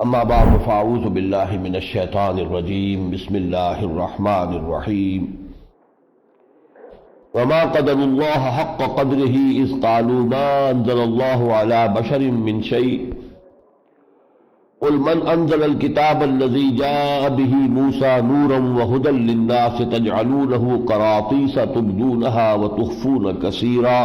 اما بعد فاعوذ باللہ من الشیطان الرجیم بسم اللہ الرحمن الرحیم وما قدر اللہ حق قدرہ اذ قالوا ما انزل اللہ علی بشر من شیء قل من انزل الكتاب الذي جاء به موسى نورا وهدى للناس تجعلونه قراطيس تبدونها وتخفون كثيرا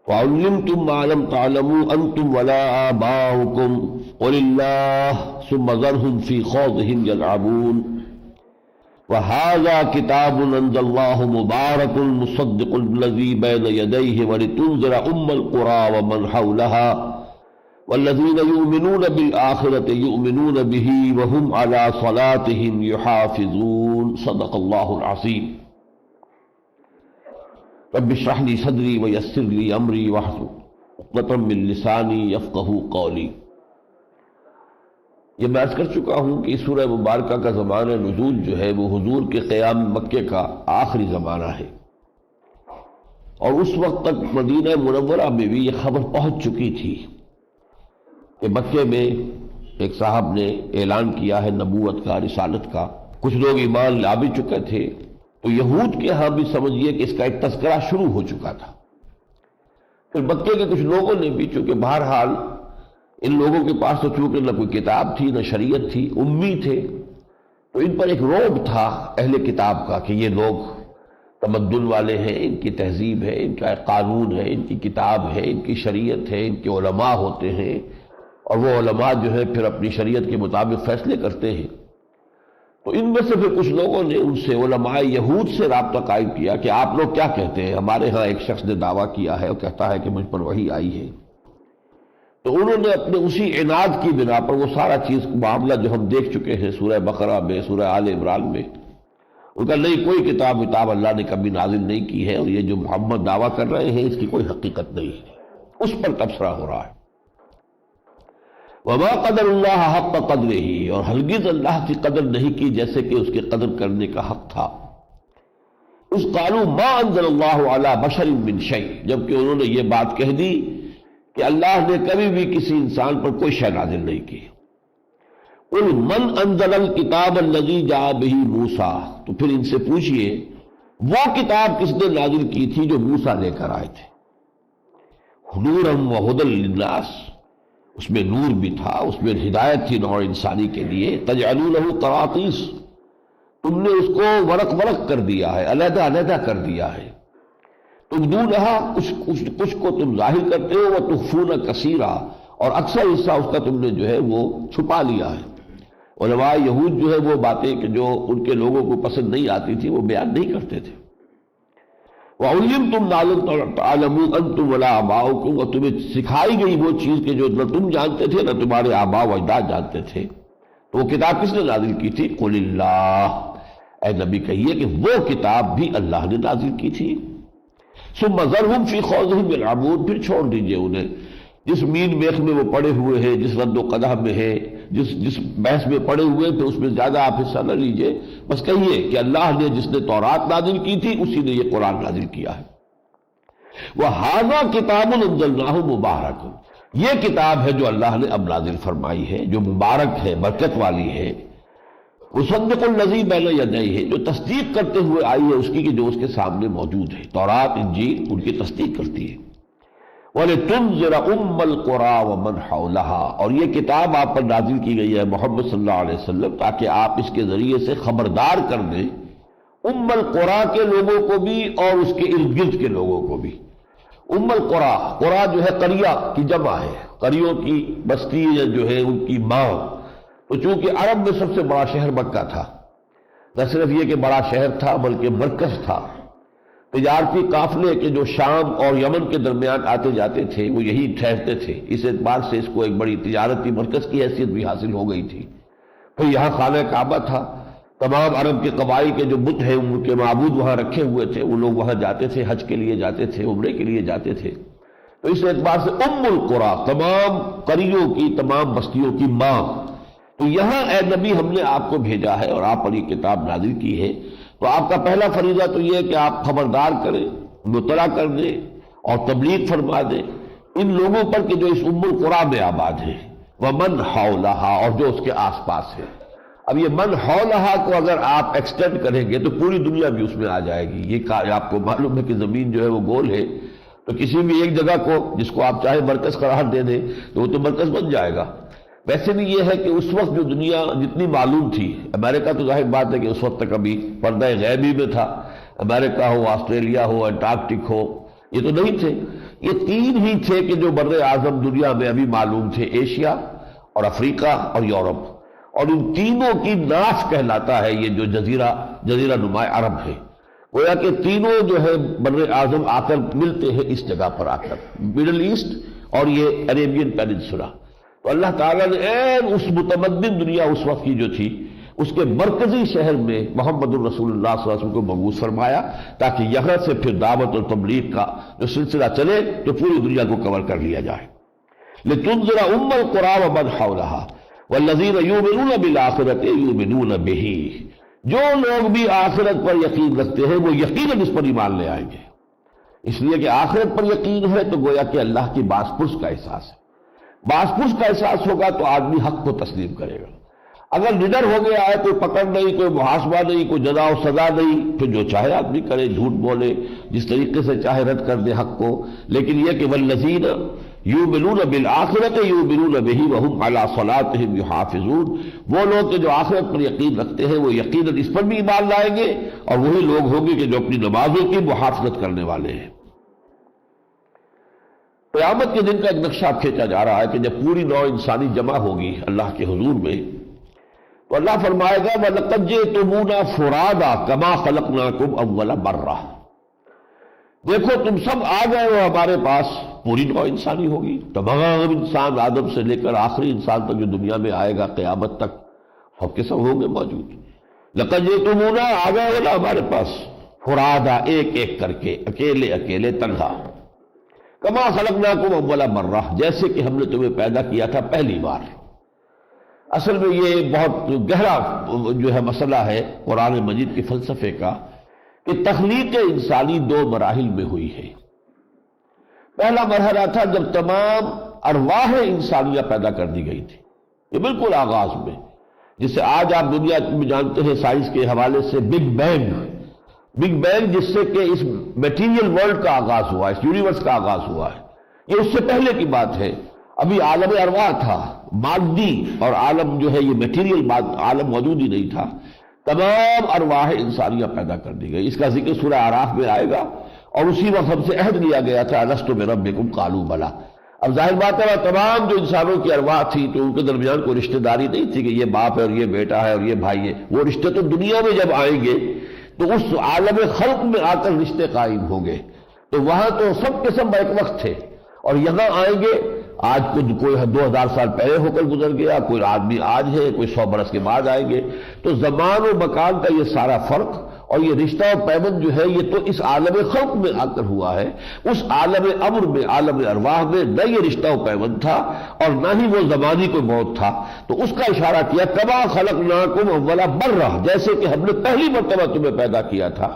وعلمتم ما لم تعلموا انتم ولا آباؤكم قل الله ثم ذرهم في خوضهم يلعبون وهذا كتاب انزل الله مبارك مصدق الذي بين يديه ولتنذر القرى ومن حولها والذين يؤمنون بالآخرة يؤمنون به وهم على صلاتهم يحافظون صدق الله العظيم رب اشرح لي صدري ويسر لي امري واحلل عقدة من لساني يفقهوا قولي۔ یہ میں عرض کر چکا ہوں کہ سورہ مبارکہ کا زمانہ نزول جو ہے وہ حضور کے قیام مکہ کا آخری زمانہ ہے، اور اس وقت تک مدینہ منورہ میں بھی یہ خبر پہنچ چکی تھی کہ مکے میں ایک صاحب نے اعلان کیا ہے نبوت کا، رسالت کا، کچھ لوگ ایمان لا بھی چکے تھے، تو یہود کے ہاں بھی سمجھیے کہ اس کا ایک تذکرہ شروع ہو چکا تھا۔ پھر مکے کے کچھ لوگوں نے بھی، چونکہ بہرحال ان لوگوں کے پاس تو چونکہ نہ کوئی کتاب تھی نہ شریعت تھی، امی تھے، تو ان پر ایک رعب تھا اہل کتاب کا کہ یہ لوگ تمدن والے ہیں، ان کی تہذیب ہے، ان کا قانون ہے، ان کی کتاب ہے، ان کی شریعت ہے، ان کے علماء ہوتے ہیں، اور وہ علماء جو ہے پھر اپنی شریعت کے مطابق فیصلے کرتے ہیں۔ تو ان میں سے پھر کچھ لوگوں نے ان سے، علماء یہود سے رابطہ قائم کیا کہ آپ لوگ کیا کہتے ہیں؟ ہمارے ہاں ایک شخص نے دعویٰ کیا ہے اور کہتا ہے کہ مجھ پر وحی آئی ہے۔ تو انہوں نے اپنے اسی عناد کی بنا پر وہ سارا چیز معاملہ جو ہم دیکھ چکے ہیں سورہ بقرہ میں، سورہ آل عمران میں، ان کا نہیں، کوئی کتاب اللہ نے کبھی نازل نہیں کی ہے، اور یہ جو محمد دعویٰ کر رہے ہیں اس کی کوئی حقیقت نہیں ہے، اس پر تبصرہ ہو رہا ہے۔ وما قدر اللہ حق قدرہ، اور ہرگز اللہ کی قدر نہیں کی جیسے کہ اس کی قدر کرنے کا حق تھا۔ اس قالوا ما انزل اللہ علی بشر من شیء، جبکہ انہوں نے یہ بات کہہ دی کہ اللہ نے کبھی بھی کسی انسان پر کوئی شے نازل نہیں کی۔ قل من انزل الکتاب الذی جاء بہ موسیٰ، تو پھر ان سے پوچھئے وہ کتاب کس نے نازل کی تھی جو موسیٰ لے کر آئے تھے؟ نورا وہدی للناس، اس میں نور بھی تھا، اس میں ہدایت تھی نوع انسانی کے لیے۔ تجعلونہ قراطیس، تم نے اس کو ورق ورق کر دیا ہے، علیحدہ علیحدہ کر دیا ہے۔ تبدونہا، کچھ کو تم ظاہر کرتے ہو، وتخفون کثیرا، اور اکثر حصہ اس کا تم نے جو ہے وہ چھپا لیا ہے۔ علماء یہود جو ہے وہ باتیں کہ جو ان کے لوگوں کو پسند نہیں آتی تھی وہ بیان نہیں کرتے تھے۔ وَعُلِّمْتُمْ مَا لَمْ تَعْلَمُوا أَنْتُمْ وَلَا آبَاؤُكُمْ، اور تمہیں سکھائی گئی وہ چیز کہ جو نہ تم جانتے تھے نہ تمہارے آباء و اجداد جانتے تھے۔ تو وہ کتاب کس نے نازل کی تھی؟ قُلِ اللَّهُ، اے نبی کہیے کہ وہ کتاب بھی اللہ نے نازل کی تھی۔ ثُمَّ ذَرْهُمْ فِي خَوْضِهِمْ يَلْعَبُونَ، پھر چھوڑ دیجئے انہیں جس مین میخ میں وہ پڑے ہوئے ہیں، جس رد و قدح میں ہے، جس بحث میں پڑے ہوئے تھے، اس میں زیادہ آپ حصہ نہ لیجئے، بس کہیے کہ اللہ نے جس نے تورات نازل کی تھی اسی نے یہ قرآن نازل کیا ہے۔ وَهَذَا كِتَابٌ أَنزَلْنَاهُ مُبَارَكٌ، یہ کتاب ہے جو اللہ نے اب نازل فرمائی ہے، جو مبارک ہے، برکت والی ہے۔ مُصَدِّقُ الَّذِي بَيْنَ يَدَيْهِ، جو تصدیق کرتے ہوئے آئی ہے اس کی کہ جو اس کے سامنے موجود ہے، تورات انجیل ان کی تصدیق کرتی ہے۔ وَلِتُنذِرَ أُمَّ الْقُرَىٰ وَمَنْ حَوْلَهَا، اور یہ کتاب آپ پر نازل کی گئی ہے محمد صلی اللہ علیہ وسلم تاکہ آپ اس کے ذریعے سے خبردار کر دیں ام القریٰ کے لوگوں کو بھی اور اس کے ارد گرد کے لوگوں کو بھی۔ ام القریٰ، قریٰ جو ہے قریہ کی جمع ہے، قریوں کی بستی جو ہے ان کی ماں۔ تو چونکہ عرب میں سب سے بڑا شہر مکہ تھا، نہ صرف یہ کہ بڑا شہر تھا بلکہ مرکز تھا، تجارتی قافلے کے جو شام اور یمن کے درمیان آتے جاتے تھے وہ یہی ٹھہرتے تھے، اس اعتبار سے اس کو ایک بڑی تجارتی مرکز کی حیثیت بھی حاصل ہو گئی تھی۔ پھر یہاں خانہ کعبہ تھا، تمام عرب کے قبائل کے جو بت ہیں ان کے معبود وہاں رکھے ہوئے تھے، وہ لوگ وہاں جاتے تھے، حج کے لیے جاتے تھے، عمرے کے لیے جاتے تھے۔ تو اس اعتبار سے ام القریٰ، تمام قریوں کی، تمام بستیوں کی ماں۔ تو یہاں اے نبی ہم نے آپ کو بھیجا ہے اور آپ پر یہ کتاب نازل کی ہے، تو آپ کا پہلا فریضہ تو یہ ہے کہ آپ خبردار کریں، مطلع کر دیں اور تبلیغ فرما دیں ان لوگوں پر کہ جو اس ام القریٰ میں آباد ہیں، ومن حولہا، اور جو اس کے آس پاس ہے۔ اب یہ من حولہا کو اگر آپ ایکسٹینڈ کریں گے تو پوری دنیا بھی اس میں آ جائے گی۔ یہ آپ کو معلوم ہے کہ زمین جو ہے وہ گول ہے، تو کسی بھی ایک جگہ کو جس کو آپ چاہے مرکز قرار دے دیں تو وہ تو مرکز بن جائے گا۔ ویسے بھی یہ ہے کہ اس وقت جو دنیا جتنی معلوم تھی، امریکہ تو ظاہر بات ہے کہ اس وقت تک ابھی پردہ غیبی میں تھا، امریکہ ہو، آسٹریلیا ہو، انٹارکٹک ہو، یہ تو نہیں تھے۔ یہ تین ہی تھے کہ جو بر اعظم دنیا میں ابھی معلوم تھے، ایشیا اور افریقہ اور یورپ، اور ان تینوں کی ناف کہلاتا ہے یہ جو جزیرہ نما عرب ہے۔ گویا کہ تینوں جو ہے بر اعظم آ کر ملتے ہیں اس جگہ پر آ کر، مڈل ایسٹ اور یہ عربین پیننسولا۔ تو اللہ تعالیٰ نے عین اس متمدن دنیا اس وقت کی جو تھی، اس کے مرکزی شہر میں محمد الرسول اللہ صلی اللہ علیہ وسلم کو مبعوث فرمایا، تاکہ یہاں سے پھر دعوت اور تبلیغ کا جو سلسلہ چلے تو پوری دنیا کو کور کر لیا جائے۔ لِتُنذِرَ أُمَّ الْقُرَىٰ وَمَنْ حَوْلَهَا وَالَّذِينَ يُؤْمِنُونَ بِالْآخِرَةِ يُؤْمِنُونَ بِهِ، جو لوگ بھی آخرت پر یقین رکھتے ہیں وہ یقیناً اس پر ایمان لے آئیں گے۔ اس لیے کہ آخرت پر یقین ہے تو گویا کہ اللہ کی باس پرس کا احساس ہے۔ باس پرس کا احساس ہوگا تو آدمی حق کو تسلیم کرے گا۔ اگر نڈر ہو گیا ہے، کوئی پکڑ نہیں، کوئی محاسبہ نہیں، کوئی جزا و سزا نہیں، پھر جو چاہے آدمی کرے، جھوٹ بولے، جس طریقے سے چاہے رد کر دے حق کو۔ لیکن یہ کہ والذین یؤمنون بالآخرۃ یؤمنون بہ وہم علی صلاتہم یحافظون، وہ لوگ کہ جو آخرت پر یقین رکھتے ہیں وہ یقیناً اس پر بھی ایمان لائیں گے، اور وہی لوگ ہوں گے کہ جو اپنی نمازوں کی محافظت کرنے والے ہیں۔ قیامت کے دن کا ایک نقشہ کھینچا جا رہا ہے کہ جب پوری نوع انسانی جمع ہوگی اللہ کے حضور میں، تو اللہ فرمائے گا وَلَقَدْ جِئْتُمُونَا فُرَادَىٰ كَمَا خَلَقْنَاكُمْ أَوَّلَ مَرَّةٍ، دیکھو تم سب آ گئے ہو ہمارے پاس، پوری نوع انسانی ہوگی، تمام انسان آدم سے لے کر آخری انسان تک جو دنیا میں آئے گا قیامت تک، سب کے سب ہوں گے موجود۔ لَقَدْ جِئْتُمُونَا، آ گئے ہو نا ہمارے پاس، فُرَادَىٰ، ایک ایک کر کے، اکیلے اکیلے تنہا، کما خلقناکم اول مرہ، جیسے کہ ہم نے تمہیں پیدا کیا تھا پہلی بار۔ اصل میں یہ بہت گہرا جو ہے مسئلہ ہے قرآن مجید کے فلسفے کا، کہ تخلیق انسانی دو مراحل میں ہوئی ہے۔ پہلا مرحلہ تھا جب تمام ارواح انسانیہ پیدا کر دی گئی تھی، یہ بالکل آغاز میں، جسے آج آپ دنیا میں جانتے ہیں سائنس کے حوالے سے بگ بینگ، جس سے کہ اس میٹیریل ورلڈ کا آغاز ہوا، اس یونیورس کا آغاز ہوا ہے۔ یہ اس سے پہلے کی بات ہے، ابھی عالم ارواح تھا، مادی، اور عالم جو ہے یہ میٹیریل عالم موجود ہی نہیں تھا۔ تمام ارواح انسانیہ پیدا کر دی گئی، اس کا ذکر سورہ اعراف میں آئے گا، اور اسی وقت ہم سے عہد لیا گیا تھا الست بربکم قالوا بلی۔ اب ظاہر بات ہے تمام جو انسانوں کی ارواح تھی تو ان کے درمیان کوئی رشتہ داری نہیں تھی کہ یہ باپ ہے اور یہ بیٹا ہے اور یہ بھائی ہے، وہ رشتے تو دنیا میں جب آئیں گے تو اس عالم خلق میں آ کر رشتے قائم ہوں گے، تو وہاں تو سب کے سب ایک وقت تھے، اور یہاں آئیں گے۔ آج کوئی 2000 سال پہلے ہو کر گزر گیا، کوئی آدمی آج ہے، کوئی 100 برس کے بعد آئیں گے، تو زمان و مکان کا یہ سارا فرق اور یہ رشتہ و پیوند جو ہے یہ تو اس عالم خلق میں آ کر ہوا ہے۔ اس عالم امر میں، عالم ارواح میں نہ یہ رشتہ و پیوند تھا اور نہ ہی وہ زمانی کوئی موت تھا، تو اس کا اشارہ کیا کما خلقناکم اول مرہ، جیسے کہ ہم نے پہلی مرتبہ تمہیں پیدا کیا تھا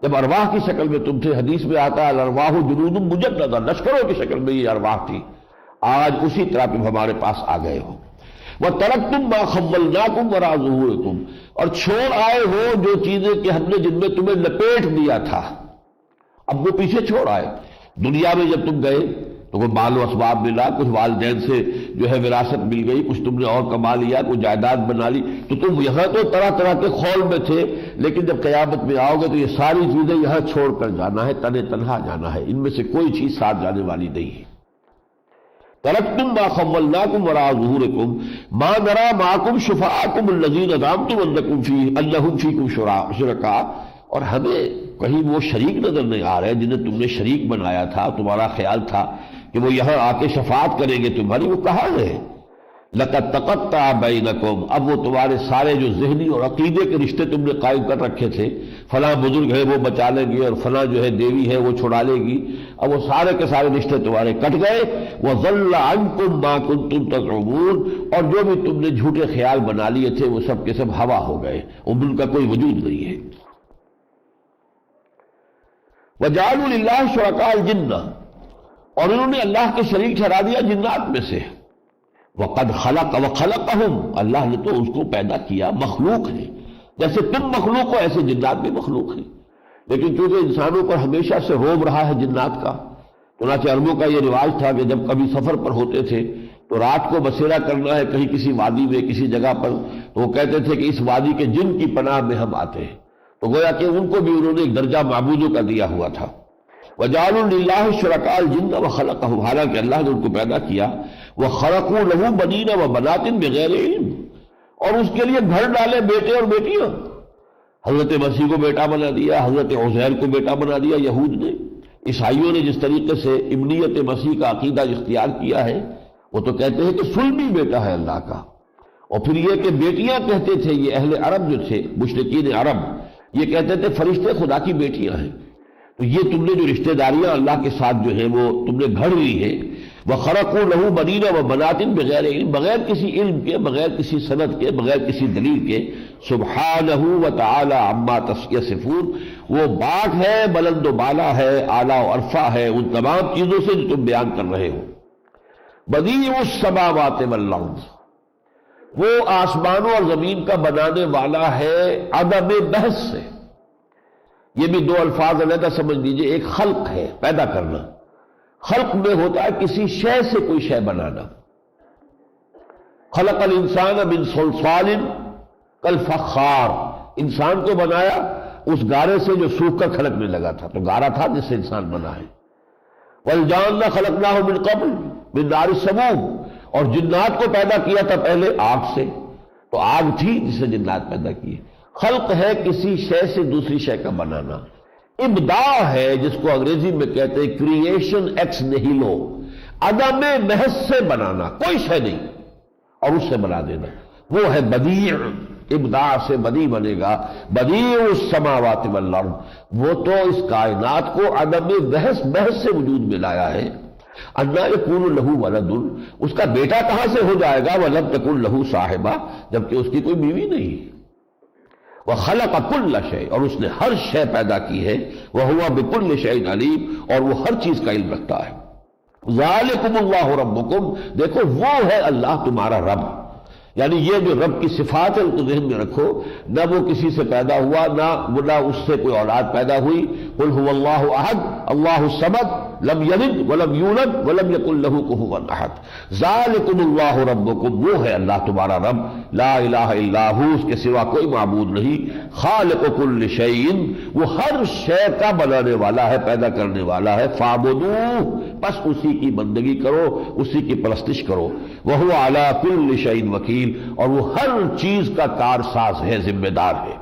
جب ارواح کی شکل میں تم تھے۔ حدیث میں آتا ہے الارواح جنود مجندہ، لشکروں کی شکل میں یہ ارواح تھی، آج اسی طرح تم ہمارے پاس آ گئے ہو۔ وَتَرَكْتُم مَّا خَوَّلْنَاكُمْ وَرَاءَ ظُهُورِكُمْ، اور چھوڑ آئے ہو جو چیزیں کہ ہم نے جن میں تمہیں لپیٹ دیا تھا، اب وہ پیچھے چھوڑ آئے۔ دنیا میں جب تم گئے تو کوئی مال و اسباب ملا، کچھ والدین سے جو ہے وراثت مل گئی، کچھ تم نے اور کما لیا، کوئی جائیداد بنا لی، تو تم یہاں تو طرح طرح کے خول میں تھے، لیکن جب قیامت میں آؤ گے تو یہ ساری چیزیں یہاں چھوڑ کر جانا ہے، تنے تنہا جانا ہے، ان میں سے کوئی چیز ساتھ جانے والی نہیں ہے۔ ترکتم ما خولناکم وراء ظہورکم ما نرى معکم شفعاءکم الذین زعمتم انہم فیکم شرکاء، اور ہمیں کہیں وہ شریک نظر نہیں آ رہے جنہیں تم نے شریک بنایا تھا، تمہارا خیال تھا کہ وہ یہاں آ کے شفاعت کریں گے تمہاری، وہ کہاں ہے؟ لقد تقطع بینکم، اب وہ تمہارے سارے جو ذہنی اور عقیدے کے رشتے تم نے قائم کر رکھے تھے، فلاں بزرگ ہے وہ بچا لیں گے اور فلاں جو ہے دیوی ہے وہ چھڑا لے گی، اب وہ سارے کے سارے رشتے تمہارے کٹ گئے۔ وَضَلَّ عَنْكُمْ مَا كُنْتُمْ تَزْعُمُونَ، اور جو بھی تم نے جھوٹے خیال بنا لیے تھے وہ سب کے سب ہوا ہو گئے، ان کا کوئی وجود نہیں ہے۔ وَجَعَلُوا لِلَّهِ شُرَكَاءَ الْجِنَّ، اور انہوں نے اللہ کے شریک ٹھہرا دیا جنات میں سے۔ وقد خلق وخلقہم، اللہ نے تو اس کو پیدا کیا، مخلوق ہے، جیسے تم مخلوق ہو ایسے جنات بھی مخلوق ہیں، لیکن چونکہ انسانوں پر ہمیشہ سے روب رہا ہے جنات کا، چنانچہ عربوں کا یہ رواج تھا کہ جب کبھی سفر پر ہوتے تھے تو رات کو بسیرا کرنا ہے کہیں کسی وادی میں کسی جگہ پر، تو وہ کہتے تھے کہ اس وادی کے جن کی پناہ میں ہم آتے ہیں، تو گویا کہ ان کو بھی انہوں نے ایک درجہ معبودوں کا دیا ہوا تھا۔ وَجَعَلُوا لِلَّهِ شُرَكَاءَ الْجِنَّ وَخَلَقَهُمْ، حالانکہ اللہ نے ان کو پیدا کیا، وَخَرَقُوا لَهُ بَنِينَ وَبَنَاتٍ بِغَيْرِ عِلْمٍ، اور اس کے لیے گھر ڈالے بیٹے اور بیٹیاں۔ حضرت مسیح کو بیٹا بنا دیا، حضرت عزیر کو بیٹا بنا دیا یہود نے، عیسائیوں نے جس طریقے سے ابنیت مسیح کا عقیدہ اختیار کیا ہے وہ تو کہتے ہیں کہ صلبی بیٹا ہے اللہ کا، اور پھر یہ کہ بیٹیاں کہتے تھے، یہ اہل عرب جو تھے مشرکین عرب یہ کہتے تھے فرشتے خدا کی بیٹیاں ہیں، تو یہ تم نے جو رشتہ داریاں اللہ کے ساتھ جو ہے وہ تم نے گھڑ لی ہے۔ وَخَرَقُوا لَهُ بَنِينَ وَبَنَاتٍ بِغَيْرِ عِلْمٍ، بغیر کسی علم کے، بغیر کسی سند کے، بغیر کسی دلیل کے، سبحانہ وتعالی عما یصفون، وہ باغ ہے، بلند و بالا ہے، اعلیٰ و عرفہ ہے ان تمام چیزوں سے جو تم بیان کر رہے ہو۔ بدیع السماوات والارض، وہ آسمانوں اور زمین کا بنانے والا ہے عدم بحث سے۔ یہ بھی دو الفاظ علیحدہ سمجھ لیجئے، ایک خلق ہے، پیدا کرنا، خلق میں ہوتا ہے کسی شے سے کوئی شے بنانا۔ خلق الانسان من صلصال کالفخار، انسان کو بنایا اس گارے سے جو سوکھ کر کھڑکنے لگا تھا، تو گارا تھا جس سے انسان بنا ہے۔ والجان خلقناہ من قبل من نار السموم، اور جنات کو پیدا کیا تھا پہلے آگ سے، تو آگ تھی جس سے جنات پیدا کیے۔ خلق ہے کسی شے سے دوسری شے کا بنانا، ابداع ہے جس کو انگریزی میں کہتے ہیں کریشن ایکس نیہیلو، عدم محض سے بنانا، کوئی شے نہیں اور اس سے بنا دینا، وہ ہے بدیع۔ ابداع سے بدیع بنے گا، بدیع السماوات والارض، وہ تو اس کائنات کو عدم محض سے وجود میں لایا ہے۔ اَنَّىٰ يَكُونُ لَهُ وَلَدٌ، اس کا بیٹا کہاں سے ہو جائے گا، وَلَمْ تَكُن لَهُ صَاحِبَةٌ، جبکہ اس کی کوئی بیوی نہیں۔ وَخَلَقَ كُلَّ شَيْءٍ، اور اس نے ہر شے پیدا کی ہے، وَهُوَ بِكُلِّ شَيْءٍ عَلِيمٌ، اور وہ ہر چیز کا علم رکھتا ہے۔ ذَلِكُمُ اللَّهُ رَبُّكُمْ، دیکھو وہ ہے اللہ تمہارا رب، یعنی یہ جو رب کی صفات ہے ان کو ذہن میں رکھو، نہ وہ کسی سے پیدا ہوا، نہ اس سے کوئی اولاد پیدا ہوئی۔ قُلْ هُوَ اللَّهُ أَحَدٌ اللَّهُ الصَّمَدُ لم یلد ولم یولد ولم یکن لہ کفوا احد۔ ذالکم اللہ ربکم، وہ ہے اللہ تمہارا رب، لا الہ الا ہو، اس کے سوا کوئی معبود نہیں، خالق کل شیء، وہ ہر شے کا بنانے والا ہے، پیدا کرنے والا ہے، فاعبدوہ، بس اسی کی بندگی کرو، اسی کی پرستش کرو، وہو علی کل شیء وکیل، اور وہ ہر چیز کا کارساز ہے، ذمہ دار ہے۔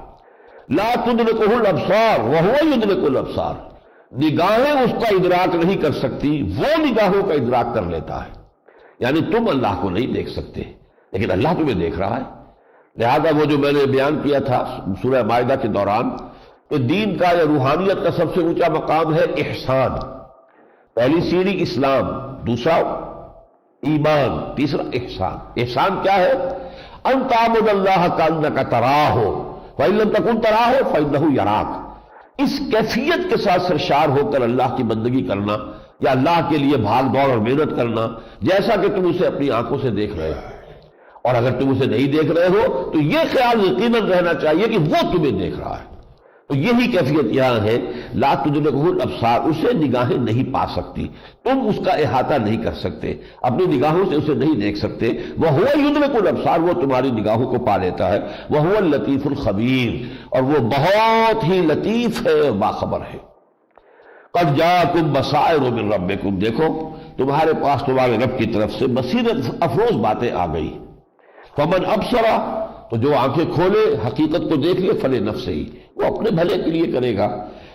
لا تدرکہ الابصار وہو یدرک الابصار، نگاہیں اس کا ادراک نہیں کر سکتی، وہ نگاہوں کا ادراک کر لیتا ہے، یعنی تم اللہ کو نہیں دیکھ سکتے لیکن اللہ تمہیں دیکھ رہا ہے۔ لہذا وہ جو میں نے بیان کیا تھا سورہ مائدہ کے دوران کہ دین کا یا روحانیت کا سب سے اونچا مقام ہے احسان، پہلی سیڑھی اسلام، دوسرا ایمان، تیسرا احسان۔ احسان کیا ہے؟ ان تعبد اللہ کانک تراہ فإن لم تکن تراہ فإنہ یراک، اس کیفیت کے ساتھ سرشار ہو کر اللہ کی بندگی کرنا یا اللہ کے لیے بھاگ دوڑ اور محنت کرنا جیسا کہ تم اسے اپنی آنکھوں سے دیکھ رہے ہو، اور اگر تم اسے نہیں دیکھ رہے ہو تو یہ خیال یقیناً رہنا چاہیے کہ وہ تمہیں دیکھ رہا ہے۔ تو یہی کیفیت یہاں ہے، لا تدرکہ الابصار، اسے نگاہیں نہیں پا سکتی، تم اس کا احاطہ نہیں کر سکتے، اپنی نگاہوں سے اسے نہیں دیکھ سکتے، وہو یدرک الابصار، وہ تمہاری نگاہوں کو پا لیتا ہے، وہو اللطیف الخبیر، اور وہ بہت ہی لطیف ہے، باخبر ہے۔ قد جاءکم بصائر من ربکم، دیکھو تمہارے پاس تمہارے رب کی طرف سے بصیرت افروز باتیں آ گئی۔ فمن ابصر، تو جو آنکھیں کھولے حقیقت کو دیکھ لے، فلنفسہ ہی، وہ اپنے بھلے کے لیے کرے گا۔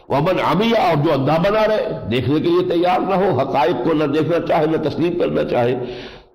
ومن عمی، اور جو اندھا بنا رہے، دیکھنے کے لیے تیار نہ ہو، حقائق کو نہ دیکھنا چاہے نہ تسلیم کرنا چاہے،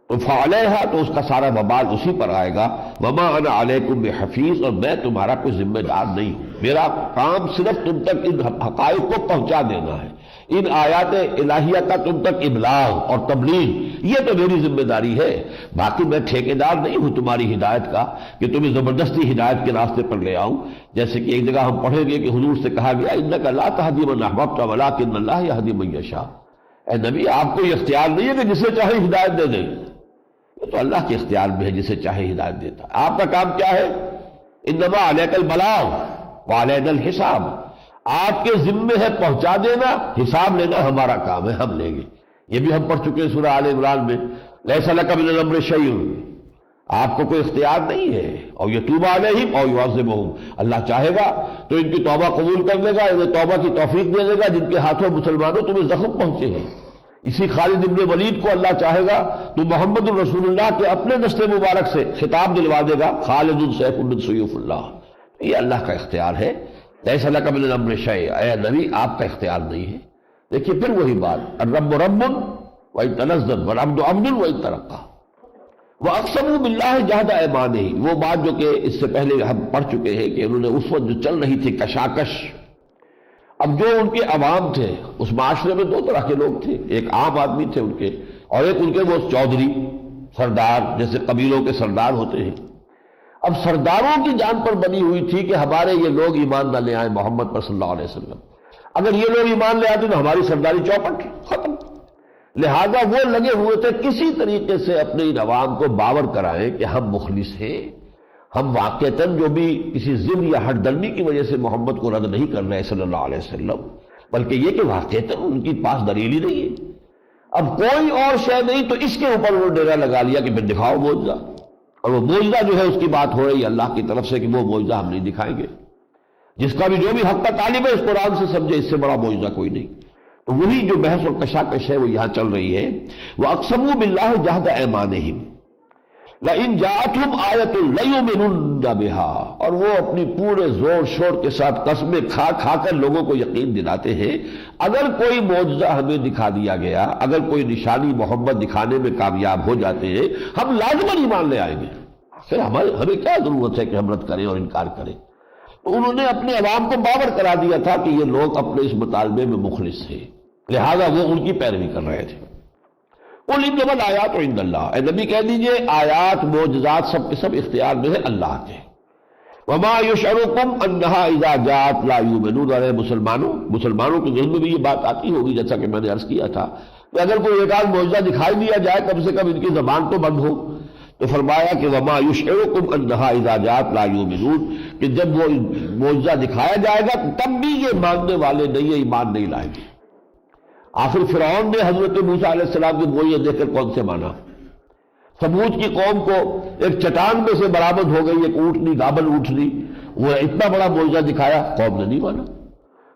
تو فعلیہا، تو اس کا سارا وبال اسی پر آئے گا۔ وما انا علیکم بحفیظ، اور میں تمہارا کوئی ذمہ دار نہیں ہوں، میرا کام صرف تم تک ان حقائق کو پہنچا دینا ہے، ان آیات الہیہ کا تم تک ابلاغ اور تبلیغ، یہ تو میری ذمہ داری ہے، باقی میں ٹھیکیدار نہیں ہوں تمہاری ہدایت کا کہ تمہیں زبردستی ہدایت کے راستے پر لے آؤں۔ جیسے کہ ایک جگہ ہم پڑھیں گے کہ حضور سے کہا گیا انک لا تہدی من احببت ولکن اللہ یہدی من یشاء، اے نبی آپ کو یہ اختیار نہیں ہے کہ جسے چاہے ہدایت دے دیں، تو اللہ کے اختیار میں ہے، جسے چاہے ہدایت دیتا ہے۔ آپ کا کام کیا ہے؟ انما علیک البلاغ وعلینا الحساب، آپ کے ذمے ہے پہنچا دینا، حساب لینا ہمارا کام ہے، ہم لیں گے۔ یہ بھی ہم پڑھ چکے ہیں سورہ آل عمران میں، لیس لک من الامر شیء، آپ کو کوئی اختیار نہیں ہے، اور یتوب علیہم اور یعذبہم، اللہ چاہے گا تو ان کی توبہ قبول کر لے گا، انہیں توبہ کی توفیق دے دے گا جن کے ہاتھوں مسلمانوں تمہیں زخم پہنچے ہیں۔ اسی خالد ابن ولید کو اللہ چاہے گا تو محمد الرسول اللہ کے اپنے دستے مبارک سے خطاب دلوا دے گا، خالد سیف من سیوف اللہ۔ یہ اللہ کا اختیار ہے، لیس لک من الامر شیء، اے نبی آپ کا اختیار نہیں ہے۔ دیکھیے پھر وہی بات، الرب رب وإن تنزل والعبد عبد وإن ترقى وأقسموا بالله جهد أيمانهم، وہ بات جو کہ اس سے پہلے ہم پڑھ چکے ہیں کہ انہوں نے اس وقت جو چل رہی تھی کشاکش، اب جو ان کے عوام تھے اس معاشرے میں دو طرح کے لوگ تھے، ایک عام آدمی تھے ان کے، اور ایک ان کے وہ چودھری سردار، جیسے قبیلوں کے سردار ہوتے ہیں۔ اب سرداروں کی جان پر بنی ہوئی تھی کہ ہمارے یہ لوگ ایمان نہ لے آئے محمد پر صلی اللہ علیہ وسلم، اگر یہ لوگ ایمان لے آتے تو ہماری سرداری چوپٹ ختم۔ لہذا وہ لگے ہوئے تھے کسی طریقے سے اپنے ان عوام کو باور کرائیں کہ ہم مخلص ہیں، ہم واقعتاً جو بھی کسی ضد یا ہٹ درمی کی وجہ سے محمد کو رد نہیں کر رہے صلی اللہ علیہ وسلم، بلکہ یہ کہ واقعتاً ان کی پاس دلیل ہی نہیں ہے، اب کوئی اور شے نہیں، تو اس کے اوپر وہ ڈیرا لگا لیا کہ پھر دکھاؤ معجزہ، اور وہ معجزہ جو ہے اس کی بات ہو رہی ہے اللہ کی طرف سے کہ وہ معجزہ ہم نہیں دکھائیں گے، جس کا بھی جو بھی حق کا طالب ہے اس قرآن سے سمجھے اس سے بڑا معجزہ کوئی نہیں۔ تو وہی جو بحث اور کشاکش ہے وہ یہاں چل رہی ہے، وَأَقْسَمُوا بِاللَّهِ جَهْدَ أَيْمَانِهِمْ لَئِن جَاءَتْهُمْ آيَةٌ لَيُؤْمِنُنَّ بِهَا، اور وہ اپنی پورے زور شور کے ساتھ قسمیں کھا کھا کر لوگوں کو یقین دلاتے ہیں، اگر کوئی معجزہ ہمیں دکھا دیا گیا، اگر کوئی نشانی محمد دکھانے میں کامیاب ہو جاتے ہیں، ہم لازماً ایمان لے آئیں گے، پھر ہمیں کیا ضرورت ہے کہ ہم رد کریں اور انکار کریں۔ تو انہوں نے اپنے عوام کو باور کرا دیا تھا کہ یہ لوگ اپنے اس مطالبے میں مخلص تھے، لہذا وہ ان کی پیروی کر رہے تھے۔ قُلْ إِنَّمَا الْآيَاتُ عِندَ اللَّهِ، اے نبی کہہ دیجئے آیات معجزات سب کے سب اختیار میں ہے اللہ کے۔ وَمَا يُشْعِرُكُمْ أَنَّهَا إِذَا جَاءَتْ لَا يُؤْمِنُونَ، اے مسلمانوں کے ذہن میں بھی یہ بات آتی ہوگی جیسا کہ میں نے عرض کیا تھا کہ اگر کوئی ایک آدھ معجزہ دکھائی دیا جائے کم سے کم ان کی زبان تو بند ہو، تو فرمایا کہ وَمَا يُشْعِرُكُمْ أَنَّهَا إِذَا جَاءَتْ لَا يُؤْمِنُونَ، کہ جب وہ معجزہ دکھایا جائے گا تب بھی یہ ماننے والے نہیں، ایمان نہیں لائیں گے۔ آخر فرعون نے حضرت موسیٰ علیہ السلام کی معجزہ دیکھ کر کون سے مانا؟ سمود کی قوم کو ایک چٹان میں سے برآمد ہو گئی ایک اونٹنی، گابل اونٹنی، وہ اتنا بڑا معجزہ دکھایا، قوم نے نہیں مانا۔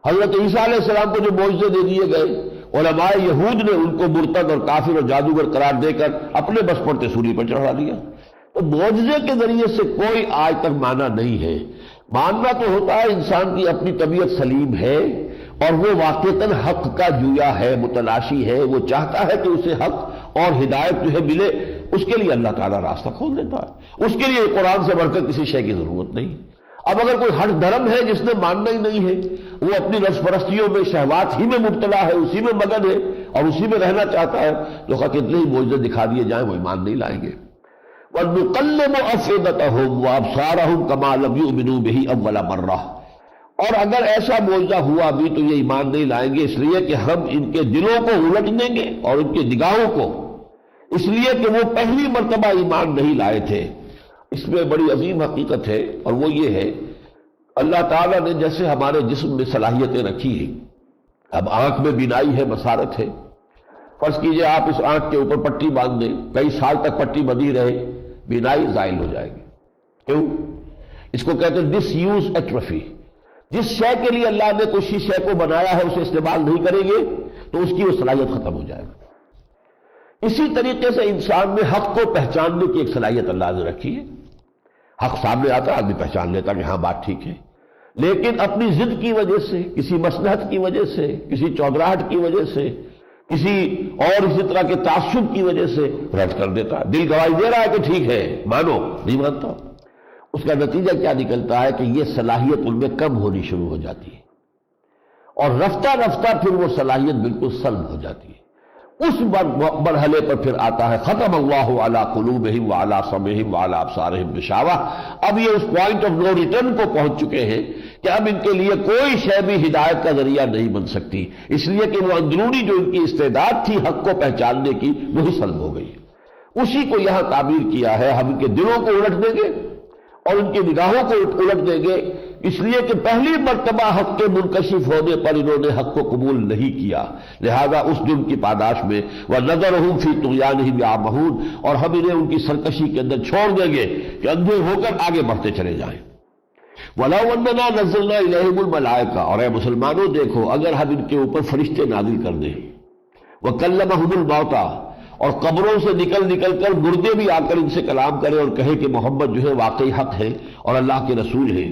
حضرت عیسیٰ علیہ السلام کو جو معجزے دے دیے گئے، علماء یہود نے ان کو مرتد اور کافر اور جادوگر قرار دے کر اپنے بس پر سولی پر چڑھا دیا۔ تو معجزے کے ذریعے سے کوئی آج تک مانا نہیں ہے۔ ماننا تو ہوتا ہے انسان کی اپنی طبیعت سلیم ہے اور وہ واقعتاً حق کا جویا ہے، متلاشی ہے، وہ چاہتا ہے کہ اسے حق اور ہدایت جو ہے ملے، اس کے لیے اللہ تعالیٰ راستہ کھول دیتا ہے، اس کے لیے قرآن سے بڑھ کر کسی شے کی ضرورت نہیں۔ اب اگر کوئی ہٹ دھرم ہے جس نے ماننا ہی نہیں ہے، وہ اپنی نفس پرستیوں میں شہوات ہی میں مبتلا ہے، اسی میں مگن ہے اور اسی میں رہنا چاہتا ہے، تو کتنے ہی معجزے دکھا دیے جائیں وہ ایمان نہیں لائیں گے۔ وَنُقَلِّبُ أَفْئِدَتَهُمْ وَأَبْصَارَهُمْ كَمَا لَمْ يُؤْمِنُوا بِهِ أَوَّلَ مَرَّةٍ، اور اگر ایسا معجزہ ہوا بھی تو یہ ایمان نہیں لائیں گے، اس لیے کہ ہم ان کے دلوں کو الٹ دیں گے اور ان کی نگاہوں کو، اس لیے کہ وہ پہلی مرتبہ ایمان نہیں لائے تھے۔ اس میں بڑی عظیم حقیقت ہے، اور وہ یہ ہے اللہ تعالیٰ نے جیسے ہمارے جسم میں صلاحیتیں رکھی ہیں، اب آنکھ میں بینائی ہے، بصارت ہے، فرض کیجئے آپ اس آنکھ کے اوپر پٹی باندھ دیں، کئی سال تک پٹی بندھی رہے، بینائی زائل ہو جائے گی۔ کیوں؟ اس کو کہتے ہیں ڈس یوز ایٹروفی۔ جس شے کے لیے اللہ نے کسی شے کو بنایا ہے اسے استعمال نہیں کریں گے تو اس کی وہ صلاحیت ختم ہو جائے گی۔ اسی طریقے سے انسان میں حق کو پہچاننے کی ایک صلاحیت اللہ نے رکھی ہے۔ حق سامنے آتا ہے، آدمی پہچان لیتا کہ ہاں بات ٹھیک ہے، لیکن اپنی ضد کی وجہ سے، کسی مصلحت کی وجہ سے، کسی چودراہٹ کی وجہ سے، کسی اور اسی طرح کے تعصب کی وجہ سے رد کر دیتا ہے۔ دل گواہی دے رہا ہے کہ ٹھیک ہے، مانو، نہیں مانتا۔ اس کا نتیجہ کیا نکلتا ہے کہ یہ صلاحیت ان میں کم ہونی شروع ہو جاتی ہے، اور رفتہ رفتہ پھر وہ صلاحیت بالکل سلب ہو جاتی ہے۔ اس مرحلے پر پھر آتا ہے ختم اللہ علی قلوبہم وعلی سمعہم وعلی ابصارہم غشاوہ۔ اب یہ اس پوائنٹ آف نو ریٹرن کو پہنچ چکے ہیں کہ اب ان کے لیے کوئی شے بھی ہدایت کا ذریعہ نہیں بن سکتی، اس لیے کہ وہ اندرونی جو ان کی استعداد تھی حق کو پہچاننے کی وہی سلب ہو گئی۔ اسی کو یہاں تعبیر کیا ہے، ہم ان کے دلوں کو الٹ دیں گے اور ان کی نگاہوں کو الٹ دیں گے، اس لیے کہ پہلی مرتبہ حق کے منکشف ہونے پر انہوں نے حق کو قبول نہیں کیا، لہذا اس جرم کی پاداش میں وَنَذَرُهُمْ فِي طُغْيَانِهِمْ يَعْمَهُونَ، اور ہم انہیں ان کی سرکشی کے اندر چھوڑ دیں گے کہ اندھے ہو کر آگے بڑھتے چلے جائیں۔ وَلَوْ أَنَّنَا نَزَّلْنَا إِلَيْهِمُ الْمَلَائِكَةَ، اور اے مسلمانوں دیکھو اگر ہم ان کے اوپر فرشتے نازل کر دیں، وَكَلَّمَهُمُ الْمَوْتَى، اور قبروں سے نکل کر مردے بھی آ کر ان سے کلام کرے اور کہے کہ محمد جو ہے واقعی حق ہے اور اللہ کے رسول ہے،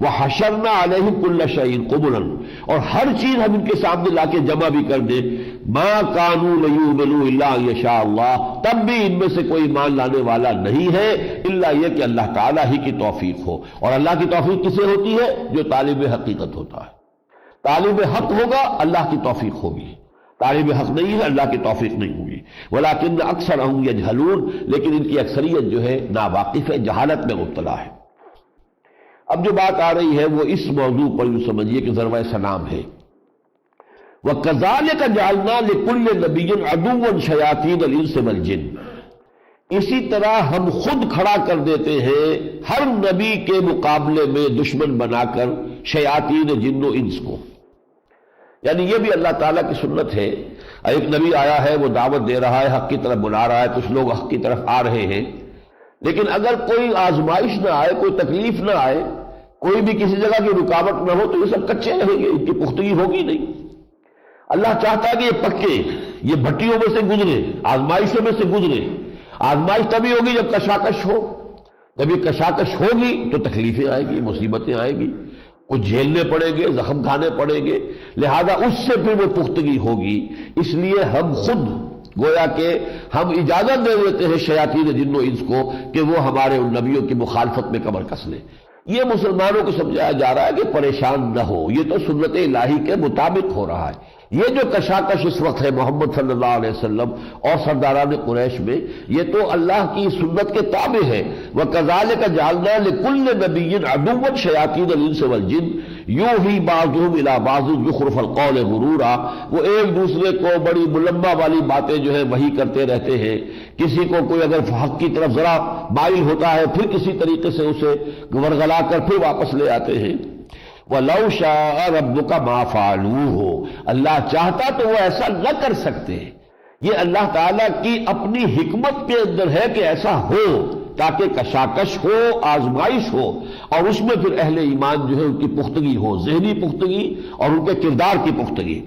وَحَشَرْنَا عَلَيْهِمْ كُلَّ شَيْءٍ قُبُلًا، اور ہر چیز ہم ان کے سامنے لا کے جمع بھی کر دیں، مَا كَانُوا لِيُؤْمِنُوا إِلَّا أَن يَشَاءَ اللَّهُ، تب بھی ان میں سے کوئی ایمان لانے والا نہیں ہے الا یہ کہ اللہ تعالیٰ ہی کی توفیق ہو، اور اللہ کی توفیق کسے ہوتی ہے؟ جو طالب حقیقت ہوتا ہے۔ طالب حق ہوگا اللہ کی توفیق ہوگی، طالب حق نہیں ہے اللہ کی توفیق نہیں ہوگی۔ ولیکن اکثرهم یجہلون، لیکن ان کی اکثریت جو ہے ناواقف ہے، جہالت میں مبتلا ہے۔ اب جو بات آ رہی ہے وہ اس موضوع پر یوں سمجھیے کہ ضربہ سلام ہے۔ وَكَذَلِكَ جَعَلْنَا لِكُلِّ نَبِيٍّ عَدُوًّا شَيَاطِينَ الْإِنسِ وَالْجِنِّ، اسی طرح ہم خود کھڑا کر دیتے ہیں ہر نبی کے مقابلے میں دشمن بنا کر شیاطین جن و انس کو، یعنی یہ بھی اللہ تعالیٰ کی سنت ہے۔ ایک نبی آیا ہے، وہ دعوت دے رہا ہے، حق کی طرف بلا رہا ہے، کچھ لوگ حق کی طرف آ رہے ہیں، لیکن اگر کوئی آزمائش نہ آئے، کوئی تکلیف نہ آئے، کوئی بھی کسی جگہ کی رکاوٹ نہ ہو تو یہ سب کچے رہیں گے، ان کی پختگی ہوگی نہیں۔ اللہ چاہتا ہے کہ یہ پکے، یہ بھٹیوں میں سے گزرے، آزمائشوں میں سے گزرے۔ آزمائش تبھی ہوگی جب کشاکش ہو، جب یہ کشاکش ہوگی تو تکلیفیں آئیں گی، مصیبتیں آئیں گی، کچھ جھیلنے پڑیں گے، زخم کھانے پڑیں گے، لہذا اس سے پھر وہ پختگی ہوگی۔ اس لیے ہم خود گویا کہ ہم اجازت دے دیتے ہیں شیاطین جن و انس کو کہ وہ ہمارے ان نبیوں کی مخالفت میں کمر کس لیں۔ یہ مسلمانوں کو سمجھایا جا رہا ہے کہ پریشان نہ ہو، یہ تو سنت الہی کے مطابق ہو رہا ہے۔ یہ جو کشاکش اس وقت ہے محمد صلی اللہ علیہ وسلم اور سرداران قریش میں، یہ تو اللہ کی سنت کے تابع ہے۔ وَكَذَلِكَ جَعَلْنَا لِكُلِّ نَبِيٍّ عَدُوًّا شَيَاطِينَ الْإِنسِ وَالْجِنِّ يُوحِي بَعْضُهُمْ إِلَىٰ بَعْضٍ زُخْرُفَ الْقَوْلِ غُرُورًا، وہ ایک دوسرے کو بڑی ملمہ والی باتیں جو ہے وہی کرتے رہتے ہیں۔ کسی کو کوئی اگر حق کی طرف ذرا مائل ہوتا ہے پھر کسی طریقے سے اسے ورغلا کر پھر واپس لے آتے ہیں۔ وَلَوْ شَاءَ رَبُّكَ مَا فَعَلُوهُ، اللہ چاہتا تو وہ ایسا نہ کر سکتے۔ یہ اللہ تعالیٰ کی اپنی حکمت کے اندر ہے کہ ایسا ہو تاکہ کشاکش ہو، آزمائش ہو، اور اس میں پھر اہل ایمان جو ہے ان کی پختگی ہو، ذہنی پختگی اور ان کے کردار کی پختگی۔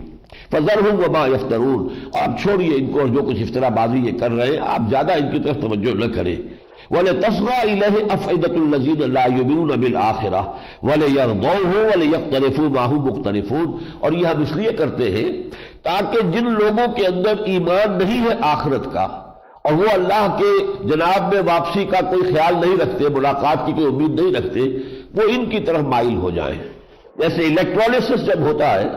فَذَرْهُمْ وَمَا يَفْتَرُونَ، اور آپ چھوڑیے ان کو، جو کچھ افترا بازی یہ کر رہے ہیں آپ زیادہ ان کی طرف توجہ نہ کریں۔ وَلِتَصْغَىٰ إِلَيْهِ أَفْئِدَةُ الَّذِينَ لَا يُؤْمِنُونَ بِالْآخِرَةِ وَلِيَرْضَوْهُ وَلِيَقْتَرِفُوا مَا هُمْ مُقْتَرِفُونَ، اور یہ ہم اس لیے کرتے ہیں تاکہ جن لوگوں کے اندر ایمان نہیں ہے آخرت کا اور وہ اللہ کے جناب میں واپسی کا کوئی خیال نہیں رکھتے، ملاقات کی کوئی امید نہیں رکھتے، وہ ان کی طرف مائل ہو جائیں۔ جیسے الیکٹرولسس جب ہوتا ہے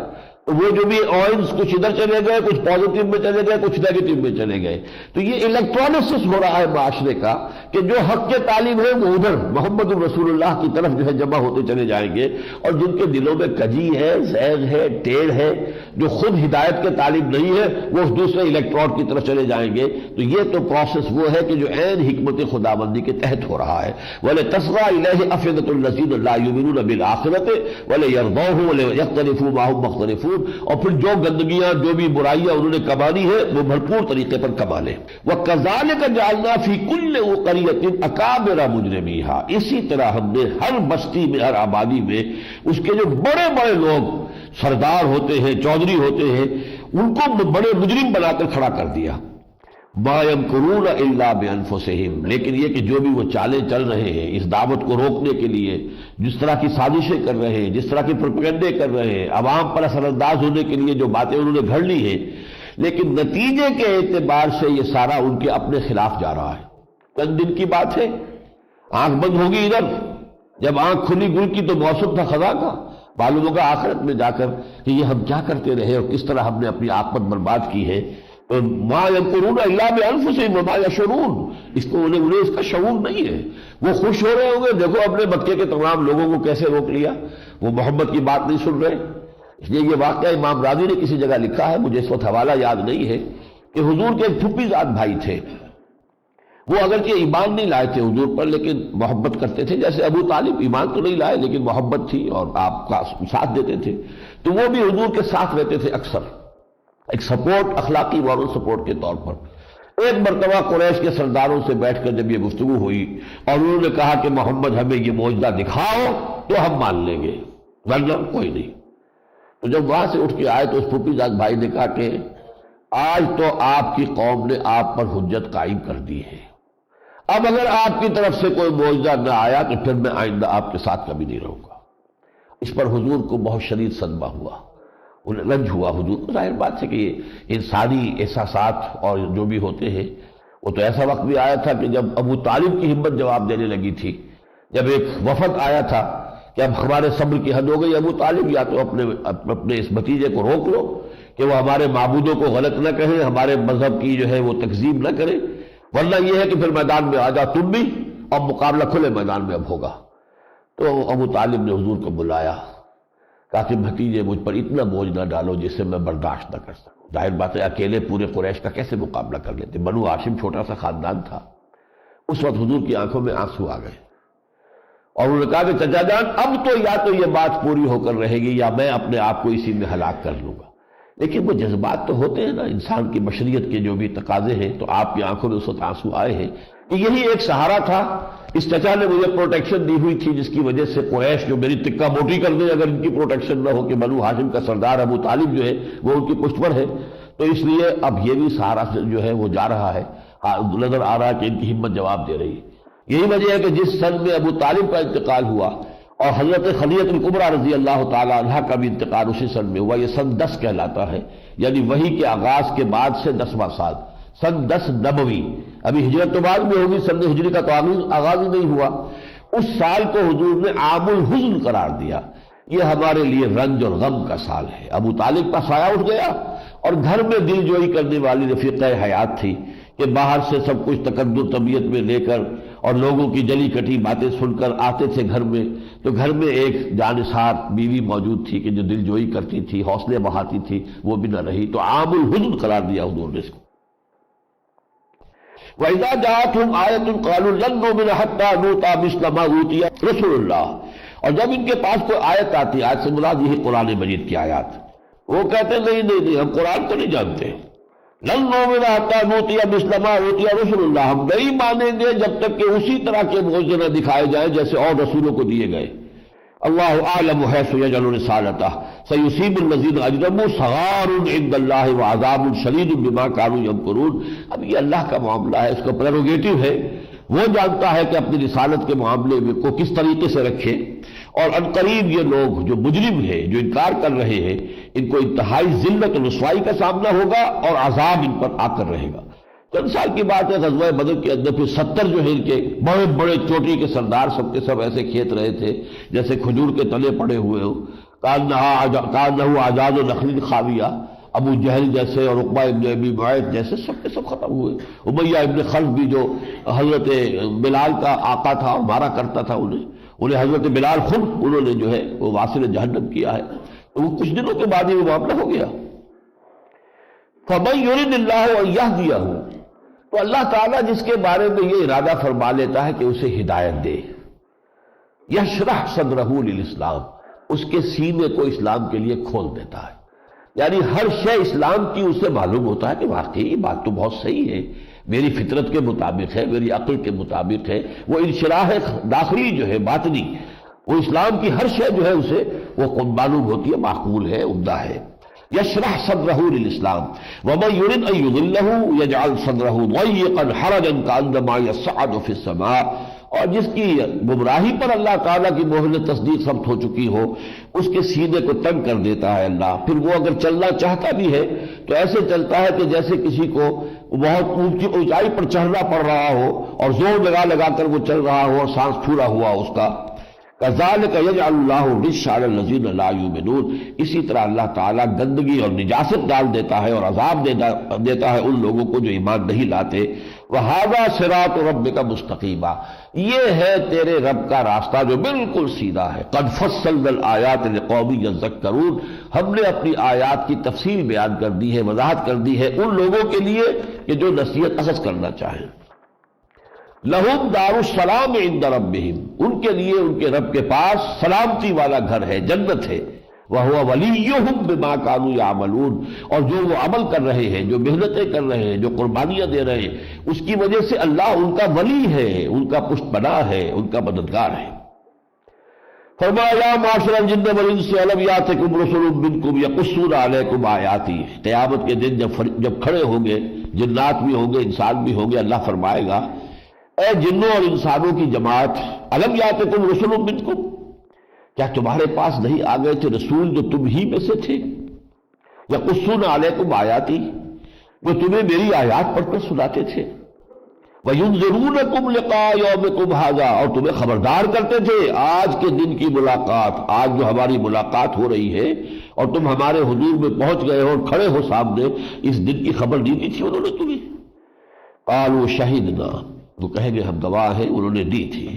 تو وہ جو بھی آئنز کچھ ادھر چلے گئے، کچھ پازیٹیو میں چلے گئے، کچھ نیگیٹو میں چلے گئے، تو یہ الیکٹرولسس ہو رہا ہے معاشرے کا کہ جو حق کے طالب ہیں وہ ادھر محمد الرسول اللہ کی طرف جو ہے جمع ہوتے چلے جائیں گے، اور جن کے دلوں میں کجی ہے، زیغ ہے، ٹیڑھ ہے، جو خود ہدایت کے طالب نہیں ہے، وہ اس دوسرے الیکٹروڈ کی طرف چلے جائیں گے۔ تو یہ تو پروسیس وہ ہے کہ جو عین حکمت خداوندی کے تحت ہو رہا ہے۔ وَلِتَصْغَىٰ إِلَيْهِ أَفْئِدَةُ الَّذِينَ لَا يُؤْمِنُونَ بِالْآخِرَةِ وَلِيَرْضَوْهُ وَلِيَقْتَرِفُوا مَا هُمْ مُقْتَرِفُونَ، اور پھر جو گندگیاں، جو بھی برائیاں انہوں نے کمانی ہے وہ بھرپور طریقے پر کما لیں۔ وَكَذَلِكَ جَعَلْنَا فِي كُلِّ قَرْيَةٍ أَكَابِرَ مُجْرِمِيهَا، اسی طرح ہم نے ہر بستی میں، ہر آبادی میں اس کے جو بڑے بڑے لوگ سردار ہوتے ہیں، چودھری ہوتے ہیں، ان کو بڑے مجرم بنا کر کھڑا کر دیا۔ مَا يَمْكُرُونَ إِلَّا بِأَنفُسِهِمْ، لیکن یہ کہ جو بھی وہ چالیں چل رہے ہیں اس دعوت کو روکنے کے لیے، جس طرح کی سازشیں کر رہے ہیں، جس طرح کی پروپیگنڈے کر رہے ہیں، عوام پر اثر انداز ہونے کے لیے جو باتیں انہوں نے گھڑ لی ہیں، لیکن نتیجے کے اعتبار سے یہ سارا ان کے اپنے خلاف جا رہا ہے۔ چند دن کی بات ہے، آنکھ بند ہوگی ادھر، جب آنکھ کھلی گل کی تو موسم تھا خزاں کا، معلوم ہوگا آخرت میں جا کر کہ یہ ہم کیا کرتے رہے اور کس طرح ہم نے اپنی عاقبت برباد کی ہے۔ مَا يَمْكُرُونَ إِلَّا بِأَنفُسِهِمْ وَمَا يَشْعُرُونَ، اس کو انہیں اس کا شعور نہیں ہے۔ وہ خوش ہو رہے ہوں گے، دیکھو اپنے مکے کے تمام لوگوں کو کیسے روک لیا، وہ محمد کی بات نہیں سن رہے۔ اس لیے یہ واقعہ امام راضی نے کسی جگہ لکھا ہے، مجھے اس وقت حوالہ یاد نہیں ہے، کہ حضور کے ایک پھوپھی زاد بھائی تھے، وہ اگرچہ ایمان نہیں لائے تھے حضور پر لیکن محبت کرتے تھے، جیسے ابو طالب ایمان تو نہیں لائے لیکن محبت تھی اور آپ کا ساتھ دیتے تھے، تو وہ بھی حضور کے ساتھ رہتے تھے اکثر، ایک سپورٹ، اخلاقی مورل سپورٹ کے طور پر۔ ایک مرتبہ قریش کے سرداروں سے بیٹھ کر جب یہ گفتگو ہوئی اور انہوں نے کہا کہ محمد ہمیں یہ معجزہ دکھاؤ تو ہم مان لیں گے، ورنہ کوئی نہیں۔ تو جب وہاں سے اٹھ کے آئے تو اس پھوپھی زاد بھائی نے کہا کہ آج تو آپ کی قوم نے آپ پر حجت قائم کر دی ہے، اب اگر آپ کی طرف سے کوئی معجزہ نہ آیا تو پھر میں آئندہ آپ کے ساتھ کبھی نہیں رہوں گا۔ اس پر حضور کو بہت شدید صدمہ ہوا، انہیں رنج ہوا حضور کو۔ ظاہر بات ہے کہ یہ انسانی احساسات اور جو بھی ہوتے ہیں، وہ تو ایسا وقت بھی آیا تھا کہ جب ابو طالب کی ہمت جواب دینے لگی تھی، جب ایک وفد آیا تھا کہ اب ہمارے صبر کی حد ہو گئی ابو طالب، یا تو اپنے اس بھتیجے کو روک لو کہ وہ ہمارے معبودوں کو غلط نہ کہیں، ہمارے مذہب کی جو ہے وہ تکذیب نہ کرے، ورنہ یہ ہے کہ پھر میدان میں آ جاؤ تم بھی، اور مقابلہ کھلے میدان میں اب ہوگا۔ تو ابو طالب نے حضور کو بلایا، کہا کہ بھتیجے مجھ پر اتنا بوجھ نہ ڈالو جس سے میں برداشت نہ کر سکوں۔ ظاہر بات ہے اکیلے پورے قریش کا کیسے مقابلہ کر لیتے، بنو ہاشم چھوٹا سا خاندان تھا۔ اس وقت حضور کی آنکھوں میں آنسو آ گئے اور انہوں نے کہا کہ چچا جان اب تو یا تو یہ بات پوری ہو کر رہے گی یا میں اپنے آپ کو اسی میں ہلاک کر لوں گا۔ لیکن وہ جذبات تو ہوتے ہیں نا انسان کی بشریت کے جو بھی تقاضے ہیں، تو آپ کی آنکھوں میں اس وقت آنسو آئے ہیں کہ یہی ایک سہارا تھا، اس چچا نے مجھے پروٹیکشن دی ہوئی تھی جس کی وجہ سے قریش جو میری تکہ موٹی کر دے اگر ان کی پروٹیکشن نہ ہو کہ بنو ہاشم کا سردار ابو طالب جو ہے وہ ان کی پشت پر ہے، تو اس لیے اب یہ بھی سہارا جو ہے وہ جا رہا ہے، نظر آ رہا ہے کہ ان کی ہمت جواب دے رہی ہے۔ یہی وجہ ہے کہ جس سن میں ابو طالب کا انتقال ہوا اور حضرت خدیجہ الکبریٰ رضی اللہ تعالی عنہا کا بھی انتقال اسی سن میں ہوا، یہ سن 10 کہلاتا ہے، یعنی وحی کے آغاز کے بعد سے 10واں سال، سن 10 نبوی، ابھی ہجرت تو بعد میں ہوگی، سن ہجری کا تو آغاز ہی نہیں ہوا۔ اس سال کو حضور نے عام الحزن قرار دیا، یہ ہمارے لیے رنج اور غم کا سال ہے۔ ابو طالب کا سایہ اٹھ گیا اور گھر میں دل جوئی کرنے والی رفیقہ حیات تھی کہ باہر سے سب کچھ تقدر طبیعت میں لے کر اور لوگوں کی جلی کٹی باتیں سن کر آتے تھے گھر میں، تو گھر میں ایک جانثار بیوی موجود تھی کہ جو دل جوئی کرتی تھی، حوصلے بڑھاتی تھی، وہ بھی نہ رہی، تو عام الحزن قرار دیا حضور نے اس کو۔ وَإِذَا جَاءَتْهُمْ آيَةٌ قَالُوا لَن نُّؤْمِنَ حَتَّىٰ نُؤْتَىٰ مِثْلَ مَا أُوتِيَ رَسُولُ اللَّهِ، اور جب ان کے پاس کوئی آیت آتی، آیت سے مراد یہی قرآن مجید کی آیات، وہ کہتے نہیں ہم قرآن کو نہیں جانتے، لن نؤمن حتیٰ نؤتی مثل ما اوتی رسول اللہ، ہم نہیں مانیں گے جب تک کہ اسی طرح کے معجزے نہ دکھائے جائیں جیسے اور رسولوں کو دیے گئے۔ اللہ اعلم حیث یجعل رسالتہ سیصیب الذین اجرموا صغار عند اللہ وعذاب شدید بما کانوا یمکرون۔ اب یہ اللہ کا معاملہ ہے، اس کا پریروگیٹو ہے، وہ جانتا ہے کہ اپنی رسالت کے معاملے میں کو کس طریقے سے رکھے، اور عنقریب یہ لوگ جو مجرم ہیں، جو انکار کر رہے ہیں، ان کو انتہائی ذلت و رسوائی کا سامنا ہوگا اور عذاب ان پر آ کر رہے گا۔ چند سال کی بات ہے، غزوہ بدر کے اندر پھر 70 جو ہے ان کے بڑے بڑے چوٹی کے سردار سب کے سب ایسے کھیت رہے تھے جیسے کھجور کے تلے پڑے ہوئے ہو، کانہ اعجاز و نخل خاویہ، ابو جہل جیسے اور عقبہ ابن ابی معیط جیسے سب کے سب ختم ہوئے۔ امیہ ابن خلف بھی جو حضرت بلال کا آقا تھا اور مارا کرتا تھا انہیں حضرت بلال خود انہوں نے جو ہے وہ واصل جہنم کیا ہے، تو وہ کچھ دنوں کے بعد یہ معاملہ ہو گیا۔ فَمَن يُرِدِ اللَّهُ أَن يَهْدِيَهُ، تو اللہ تعالیٰ جس کے بارے میں یہ ارادہ فرما لیتا ہے کہ اسے ہدایت دے، یشرح صدرہ للاسلام، اس کے سینے کو اسلام کے لیے کھول دیتا ہے، یعنی ہر شے اسلام کی اسے معلوم ہوتا ہے کہ واقعی یہ بات تو بہت صحیح ہے، میری فطرت کے مطابق ہے، میری عقل کے مطابق ہے، وہ انشراح داخلی جو ہے باطنی، وہ اسلام کی ہر شے جو ہے اسے وہ معلوم ہوتی ہے، معقول ہے، عمدہ ہے۔ یشرح صدرہ للاسلام ومن یرد ان یضلہ یجعل صدرہ ضیقا حرجا کانما یصعد فی السماء، اور جس کی گمراہی پر اللہ تعالیٰ کی مہر تصدیق ثبت ہو چکی ہو اس کے سینے کو تنگ کر دیتا ہے اللہ، پھر وہ اگر چلنا چاہتا بھی ہے تو ایسے چلتا ہے کہ جیسے کسی کو بہت اونچی اونچائی پر چڑھنا پڑ رہا ہو اور زور لگا لگا کر وہ چل رہا ہو اور سانس پھولا ہوا اس کا۔ کذالک یجعل اللہ الرجس علی الذین لا یؤمنون، اسی طرح اللہ تعالیٰ گندگی اور نجاست ڈال دیتا ہے اور عذاب دیتا ہے ان لوگوں کو جو ایمان نہیں لاتے۔ وَهَذَا صِرَاطُ رَبِّكَ مُسْتَقِیمًا، یہ ہے تیرے رب کا راستہ جو بالکل سیدھا ہے۔ قَدْ فَصَّلْنَا الْآيَاتِ لِقَوْمٍ يَذَّكَّرُونَ، ہم نے اپنی آیات کی تفصیل بیان کر دی ہے، وضاحت کر دی ہے ان لوگوں کے لیے کہ جو نصیحت اخذ کرنا چاہیں۔ لہم دار السلام عند ربہم، ان کے لیے ان کے رب کے پاس سلامتی والا گھر ہے، جنت ہے، وَهُوَ وَلِيُّهُمْ بِمَا كَانُوا يَعْمَلُونَ، اور جو وہ عمل کر رہے ہیں، جو محنتیں کر رہے ہیں، جو قربانیاں دے رہے ہیں، اس کی وجہ سے اللہ ان کا ولی ہے، ان کا پشت پناہ ہے، ان کا مددگار ہے۔ فرمایا یا معاشر الجن والانس الم یاتکم رسل منکم یقصون علیکم آیاتی، قیامت کے دن جب کھڑے ہوں گے، جنات بھی ہوں گے، انسان بھی ہوں گے، اللہ فرمائے گا اے جنوں اور انسانوں کی جماعت، الم یاتکم رسل منکم، کیا تمہارے پاس نہیں آ گئے تھے رسول جو تم ہی میں سے تھے؟ یقصون علیکم آیاتی، وہ تمہیں میری آیات پڑھ کر سناتے تھے، وَيُنذِرُونَكُمْ لِقَاءَ يَوْمِكُمْ هَذَا، اور تمہیں خبردار کرتے تھے آج کے دن کی ملاقات، آج جو ہماری ملاقات ہو رہی ہے اور تم ہمارے حضور میں پہنچ گئے ہو اور کھڑے ہو سامنے، اس دن کی خبر دی تھی انہوں نے تمہیں؟ قالوا شہدنا، وہ کہیں گے ہم گواہ ہیں، انہوں نے دی تھی۔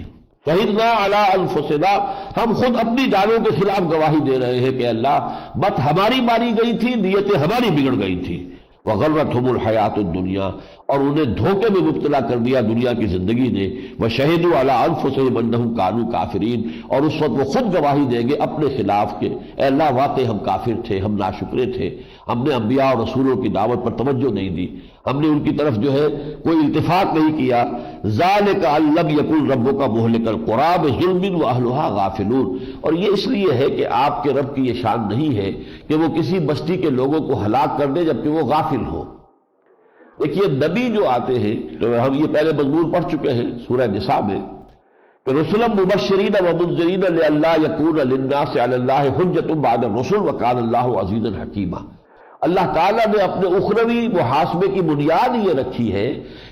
شہدنا علی انفسنا، ہم خود اپنی جانوں کے خلاف گواہی دے رہے ہیں کہ اللہ بات ہماری ماری گئی تھی، نیتیں ہماری بگڑ گئی تھی، وغرتہم الحیات الدنیا، اور انہیں دھوکے میں مبتلا کر دیا دنیا کی زندگی نے، وشہدوا علی انفسہم انہم کانوا کافرین، اور اس وقت وہ خود گواہی دیں گے اپنے خلاف کہ اے اللہ واقعی ہم کافر تھے، ہم ناشکرے تھے، ہم نے انبیاء اور رسولوں کی دعوت پر توجہ نہیں دی، ہم نے ان کی طرف جو ہے کوئی التفات نہیں کیا۔ ذالک ان لم یکن ربک مہلک القری بظلم واہلھا غافلون، اور یہ اس لیے ہے کہ آپ کے رب کی یہ شان نہیں ہے کہ وہ کسی بستی کے لوگوں کو ہلاک کر دے جبکہ وہ غافل ہو۔ دیکھیے نبی جو آتے ہیں، تو ہم یہ پہلے مضمون پڑھ چکے ہیں سورہ نساء میں کہ رسلا مبشرین ومنذرین لئلا یکون للناس علی اللہ حجۃ بعد الرسل وکان اللہ عزیزا حکیما۔ اللہ تعالیٰ نے اپنے اخروی محاسبے کی بنیاد یہ رکھی ہے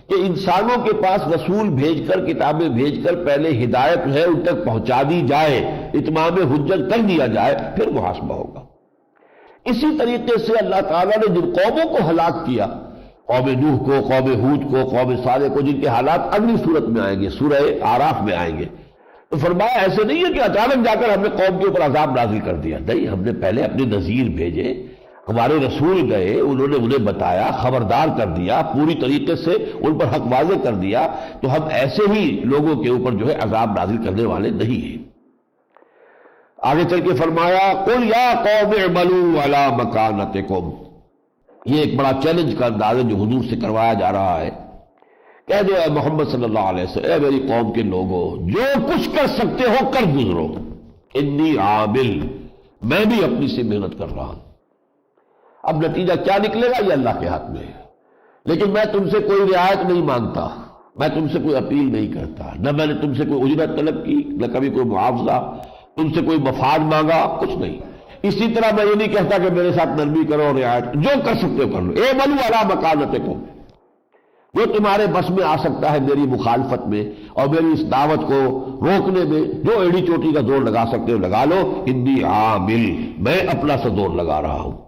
کہ انسانوں کے پاس رسول بھیج کر، کتابیں بھیج کر پہلے ہدایت ہے ان تک پہنچا دی جائے، اتمام حجت کر دیا جائے، پھر محاسبہ ہوگا۔ اسی طریقے سے اللہ تعالیٰ نے جن قوموں کو ہلاک کیا، قوم نوح کو، قوم ہود کو، قوم صالح کو، جن کے حالات اگلی صورت میں آئیں گے، سورہ اعراف میں آئیں گے، تو فرمایا ایسے نہیں ہے کہ اچانک جا کر ہم نے قوم کے اوپر عذاب نازل کر دیا، نہیں، ہم نے پہلے اپنے نذیر بھیجے، ہمارے رسول گئے، انہوں نے انہیں بتایا، خبردار کر دیا، پوری طریقے سے ان پر حق واضح کر دیا، تو ہم ایسے ہی لوگوں کے اوپر جو ہے عذاب نازل کرنے والے نہیں ہیں۔ آگے چل کے فرمایا قل یا قوم اعملوا علی مکانتکم، یہ ایک بڑا چیلنج کا انداز ہے جو حضور سے کروایا جا رہا ہے۔ کہہ دو اے محمد صلی اللہ علیہ وسلم، اے میری قوم کے لوگوں، جو کچھ کر سکتے ہو کر گزرو، انی عامل، میں بھی اپنی سے محنت کر رہا ہوں۔ اب نتیجہ کیا نکلے گا یہ اللہ کے ہاتھ میں ہے، لیکن میں تم سے کوئی رعایت نہیں مانگتا، میں تم سے کوئی اپیل نہیں کرتا، نہ میں نے تم سے کوئی اجرت طلب کی، نہ کبھی کوئی معاوضہ، تم سے کوئی مفاد مانگا، کچھ نہیں۔ اسی طرح میں یہ نہیں کہتا کہ میرے ساتھ نرمی کرو اور رعایت، جو کر سکتے ہو کر لو، اعملوا علی مکانتکم، جو تمہارے بس میں آ سکتا ہے میری مخالفت میں اور میری اس دعوت کو روکنے میں، جو ایڑی چوٹی کا زور لگا سکتے ہو لگا لو، انی عامل، میں اپنا سا زور لگا رہا ہوں،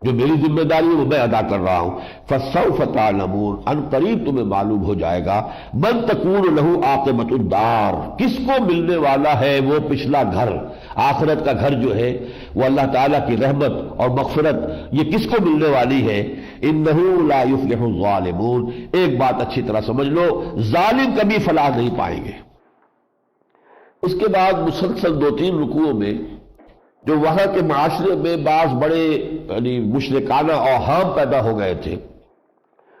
جو میری ذمہ داری ہے وہ میں ادا کر رہا ہوں۔ فسوف تعلمون، ان قریب تمہیں معلوم ہو جائے گا، من تکون لہ عاقبۃ الدار، کس کو ملنے والا ہے وہ پچھلا گھر، آخرت کا گھر جو ہے وہ اللہ تعالیٰ کی رحمت اور مغفرت، یہ کس کو ملنے والی ہے؟ انہ لا یفلح الظالمون، ایک بات اچھی طرح سمجھ لو، ظالم کبھی فلاح نہیں پائیں گے۔ اس کے بعد مسلسل 2-3 رکوعوں میں جو وہاں کے معاشرے میں بعض بڑے یعنی مشرکانہ اوہام پیدا ہو گئے تھے،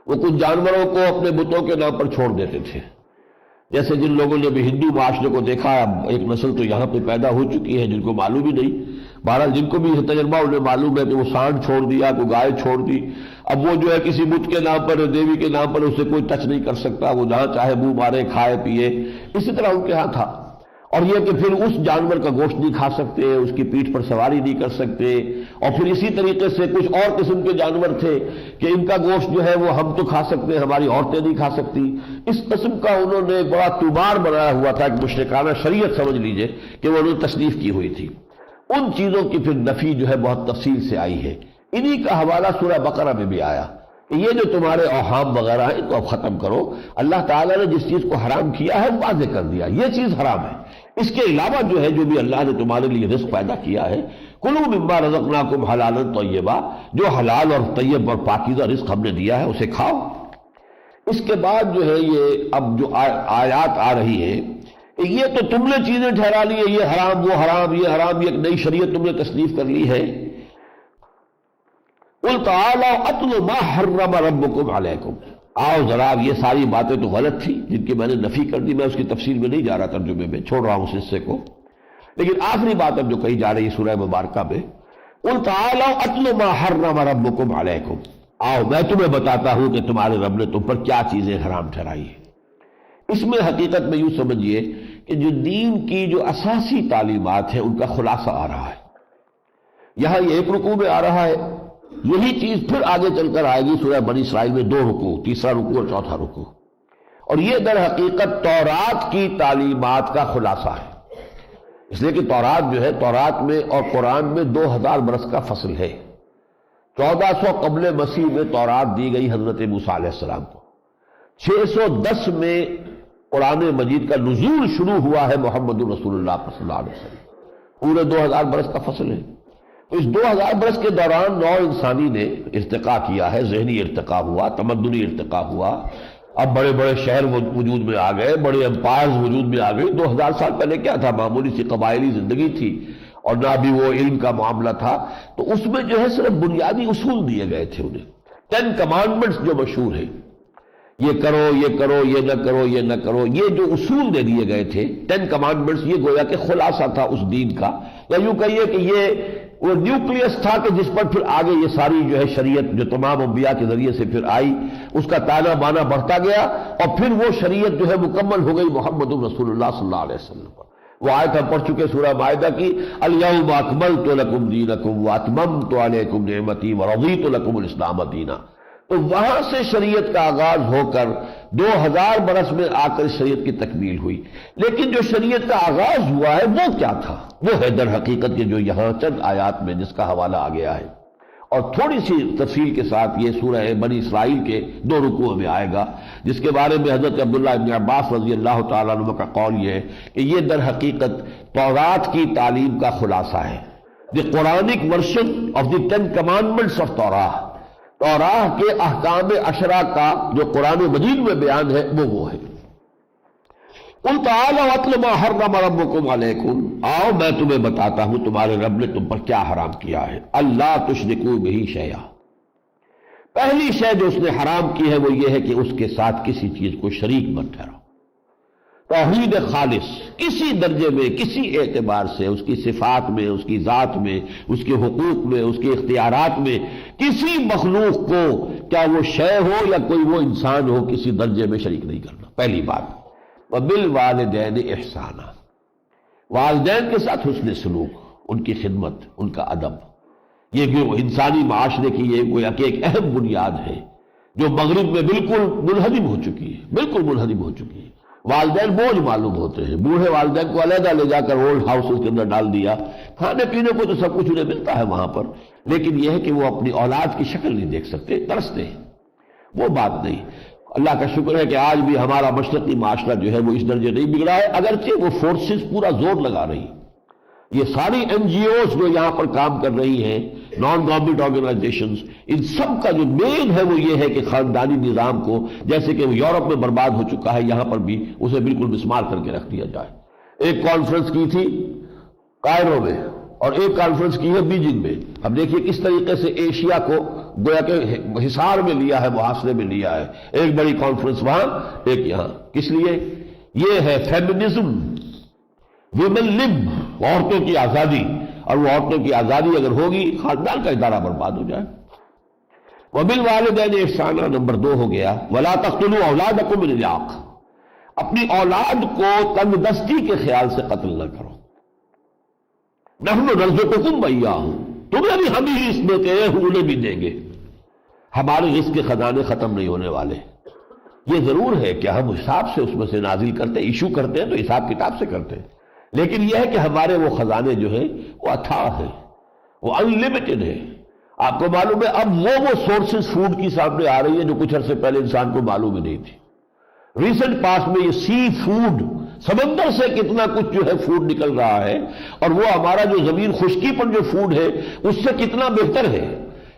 وہ کچھ جانوروں کو اپنے بتوں کے نام پر چھوڑ دیتے تھے، جیسے جن لوگوں نے بھی ہندو معاشرے کو دیکھا، ایک نسل تو یہاں پہ پیدا ہو چکی ہے جن کو معلوم ہی نہیں، بہرحال جن کو بھی یہ تجربہ انہیں معلوم ہے کہ وہ سانڈ چھوڑ دیا، کوئی گائے چھوڑ دی، اب وہ جو ہے کسی بت کے نام پر، دیوی کے نام پر اسے کوئی ٹچ نہیں کر سکتا، وہ جہاں چاہے منہ مارے، کھائے پیے، اسی طرح ان کے ہاں تھا۔ اور یہ کہ پھر اس جانور کا گوشت نہیں کھا سکتے، اس کی پیٹھ پر سواری نہیں کر سکتے، اور پھر اسی طریقے سے کچھ اور قسم کے جانور تھے کہ ان کا گوشت جو ہے وہ ہم تو کھا سکتے ہیں، ہماری عورتیں نہیں کھا سکتی، اس قسم کا انہوں نے ایک بڑا توبار بنایا ہوا تھا، ایک مشرکانہ شریعت سمجھ لیجئے کہ وہ انہوں نے تصنیف کی ہوئی تھی۔ ان چیزوں کی پھر نفی جو ہے بہت تفصیل سے آئی ہے، انہی کا حوالہ سورہ بقرہ میں بھی آیا کہ یہ جو تمہارے اوہام وغیرہ ہیں کو اب ختم کرو، اللہ تعالیٰ نے جس چیز کو حرام کیا ہے واضح کر دیا، یہ چیز حرام ہے، اس کے علاوہ جو ہے جو بھی اللہ نے تمہارے لیے رزق پیدا کیا ہے، کلوا مما رزقناکم حلالا طیبا، جو حلال اور طیب اور پاکیزہ رزق ہم نے دیا ہے اسے کھاؤ۔ اس کے بعد جو ہے یہ اب جو آیات آ رہی ہیں، یہ تو تم نے چیزیں ٹھہرا لی ہے، یہ حرام وہ حرام یہ حرام، یہ ایک نئی شریعت تم نے تصنیف کر لی ہے۔ قل تعالوا اتل ما حرم ربکم علیکم، آؤ ذرا، یہ ساری باتیں تو غلط تھی جن کی میں نے نفی کر دی، میں اس کی تفصیل میں نہیں جا رہا، ترجمے میں چھوڑ رہا ہوں اس حصے کو، لیکن آخری بات اب جو کہی جا رہی ہے سورہ مبارکہ میں، قل تعالوا اتل ما حرم ربکم علیکم، آؤ میں تمہیں بتاتا ہوں کہ تمہارے رب نے تم پر کیا چیزیں حرام ٹھہرائی ہیں۔ اس میں حقیقت میں یوں سمجھیے کہ جو دین کی جو اساسی تعلیمات ہیں ان کا خلاصہ آ رہا ہے۔ یہاں یہ ایک رکوع میں آ رہا ہے، یہی چیز پھر آگے چل کر آئے گی سورہ بنی اسرائیل میں 2 رکوع، تیسرا رکوع اور چوتھا رکوع، اور یہ در حقیقت تورات کی تعلیمات کا خلاصہ ہے، اس لیے کہ تورات جو ہے، تورات میں اور قرآن میں 2000 برس کا فصل ہے۔ 1400 قبل مسیح میں تورات دی گئی حضرت موسیٰ علیہ السلام کو، 610 میں قرآن مجید کا نزول شروع ہوا ہے محمد رسول اللہ صلی اللہ علیہ وسلم، پورے 2000 برس کا فصل ہے۔ تو اس 2000 برس کے دوران نوع انسانی نے ارتقا کیا ہے، ذہنی ارتقا ہوا، تمدنی ارتقا ہوا، اب بڑے بڑے شہر وجود میں آ گئے، بڑے امپائرز وجود میں آ گئے۔ 2000 سال پہلے کیا تھا؟ معمولی سی قبائلی زندگی تھی، اور نہ بھی وہ علم کا معاملہ تھا، تو اس میں جو ہے صرف بنیادی اصول دیے گئے تھے انہیں، 10 کمانڈمنٹس جو مشہور ہیں، یہ کرو یہ کرو یہ نہ کرو یہ نہ کرو، یہ جو اصول دے دیے گئے تھے 10 کمانڈمنٹس، یہ گویا کہ خلاصہ تھا اس دین کا، یا یوں کہیے کہ یہ وہ نیوکلیس تھا کہ جس پر پھر آگے یہ ساری جو ہے شریعت جو تمام انبیاء کے ذریعے سے پھر آئی، اس کا تانا بانا بڑھتا گیا، اور پھر وہ شریعت جو ہے مکمل ہو گئی محمد رسول اللہ صلی اللہ علیہ وسلم پر۔ وہ آیت ہم پڑھ چکے سورہ مائدہ کی، الیوم اکملت لکم دینکم واتممت علیکم نعمتی ورضیت لکم الاسلام دینا۔ تو وہاں سے شریعت کا آغاز ہو کر 2000 برس میں آ کر شریعت کی تکمیل ہوئی، لیکن جو شریعت کا آغاز ہوا ہے وہ کیا تھا؟ وہ ہے در حقیقت یہ جو یہاں چند آیات میں جس کا حوالہ آ گیا ہے، اور تھوڑی سی تفصیل کے ساتھ یہ سورہ بنی اسرائیل کے 2 رکوع میں آئے گا، جس کے بارے میں حضرت عبداللہ ابن عباس رضی اللہ تعالیٰ عنہ کا قول یہ ہے کہ یہ در حقیقت تورات کی تعلیم کا خلاصہ ہے، the Quranic version of the 10 commandments of تورات، تورات کے احکام 10 کا جو قرآن مجید میں بیان ہے وہ ہے۔ قل تعالوا اتل ما حرم ربکم علیکم، آؤ میں تمہیں بتاتا ہوں تمہارے رب نے تم پر کیا حرام کیا ہے۔ اللہ تشرکوا بہ شیئا، پہلی شے جو اس نے حرام کی ہے وہ یہ ہے کہ اس کے ساتھ کسی چیز کو شریک مت ٹھہراؤ۔ توحید خالص کسی درجے میں، کسی اعتبار سے، اس کی صفات میں، اس کی ذات میں، اس کے حقوق میں، اس کے اختیارات میں، کسی مخلوق کو، کیا وہ شے ہو یا کوئی وہ انسان ہو، کسی درجے میں شریک نہیں کرنا، پہلی بات۔ وبالوالدین احسانا، والدین کے ساتھ حسن سلوک، ان کی خدمت، ان کا ادب، یہ بھی انسانی معاشرے کی یہ گویا کہ ایک اہم بنیاد ہے جو مغرب میں بالکل منہدم ہو چکی ہے، بالکل منہدم ہو چکی ہے۔ والدین بوجھ معلوم ہوتے ہیں، بوڑھے والدین کو علیحدہ لے جا کر اولڈ ہاؤسز کے اندر ڈال دیا، کھانے پینے کو تو سب کچھ انہیں ملتا ہے وہاں پر، لیکن یہ ہے کہ وہ اپنی اولاد کی شکل نہیں دیکھ سکتے، ترستے ہیں، وہ بات نہیں۔ اللہ کا شکر ہے کہ آج بھی ہمارا مشرقی معاشرہ جو ہے وہ اس درجے نہیں بگڑا ہے، اگرچہ وہ فورسز پورا زور لگا رہی ہیں، یہ ساری NGOs جو یہاں پر کام کر رہی ہیں، نان گورنمنٹ آرگنائزیشنز، ان سب کا جو مین ہے وہ یہ ہے کہ خاندانی نظام کو، جیسے کہ وہ یورپ میں برباد ہو چکا ہے، یہاں پر بھی اسے بالکل مسمار کر کے رکھ دیا جائے۔ ایک کانفرنس کی تھی کائرو میں اور ایک کانفرنس کی ہے بیجنگ میں، اب دیکھیے کس طریقے سے ایشیا کو گویا کہ حصار میں لیا ہے، محاصرے میں لیا ہے، ایک بڑی کانفرنس وہاں ایک یہاں، کس لیے؟ یہ ہے فیمنزم، ویمن لب، عورتوں کی آزادی، اور وہ عورتوں کی آزادی اگر ہوگی خاندان کا ادارہ برباد ہو جائے۔ وبالوالدین احسانا نمبر 2 ہو گیا، ولا تقتلوا اولادکم من املاق، اپنی اولاد کو تنگ دستی کے خیال سے قتل نہ کرو۔ نحن نرزقکم وإیاہم، تمہیں بھی ہم ہی رزق دیتے ہیں، انہیں بھی دیں گے، ہمارے رزق کے خزانے ختم نہیں ہونے والے۔ یہ ضرور ہے کہ ہم حساب سے اس میں سے نازل کرتے، ایشو کرتے ہیں تو حساب کتاب سے کرتے ہیں، لیکن یہ ہے کہ ہمارے وہ خزانے جو ہیں وہ اتھاہ ہیں، وہ انلمیٹڈ ہے۔ آپ کو معلوم ہے اب وہ سورسز فوڈ کی سامنے آ رہی ہے جو کچھ عرصے پہلے انسان کو معلوم ہی نہیں تھی۔ ریسنٹ پاس میں یہ سی فوڈ، سمندر سے کتنا کچھ جو ہے فوڈ نکل رہا ہے، اور وہ ہمارا جو زمین خشکی پر جو فوڈ ہے اس سے کتنا بہتر ہے۔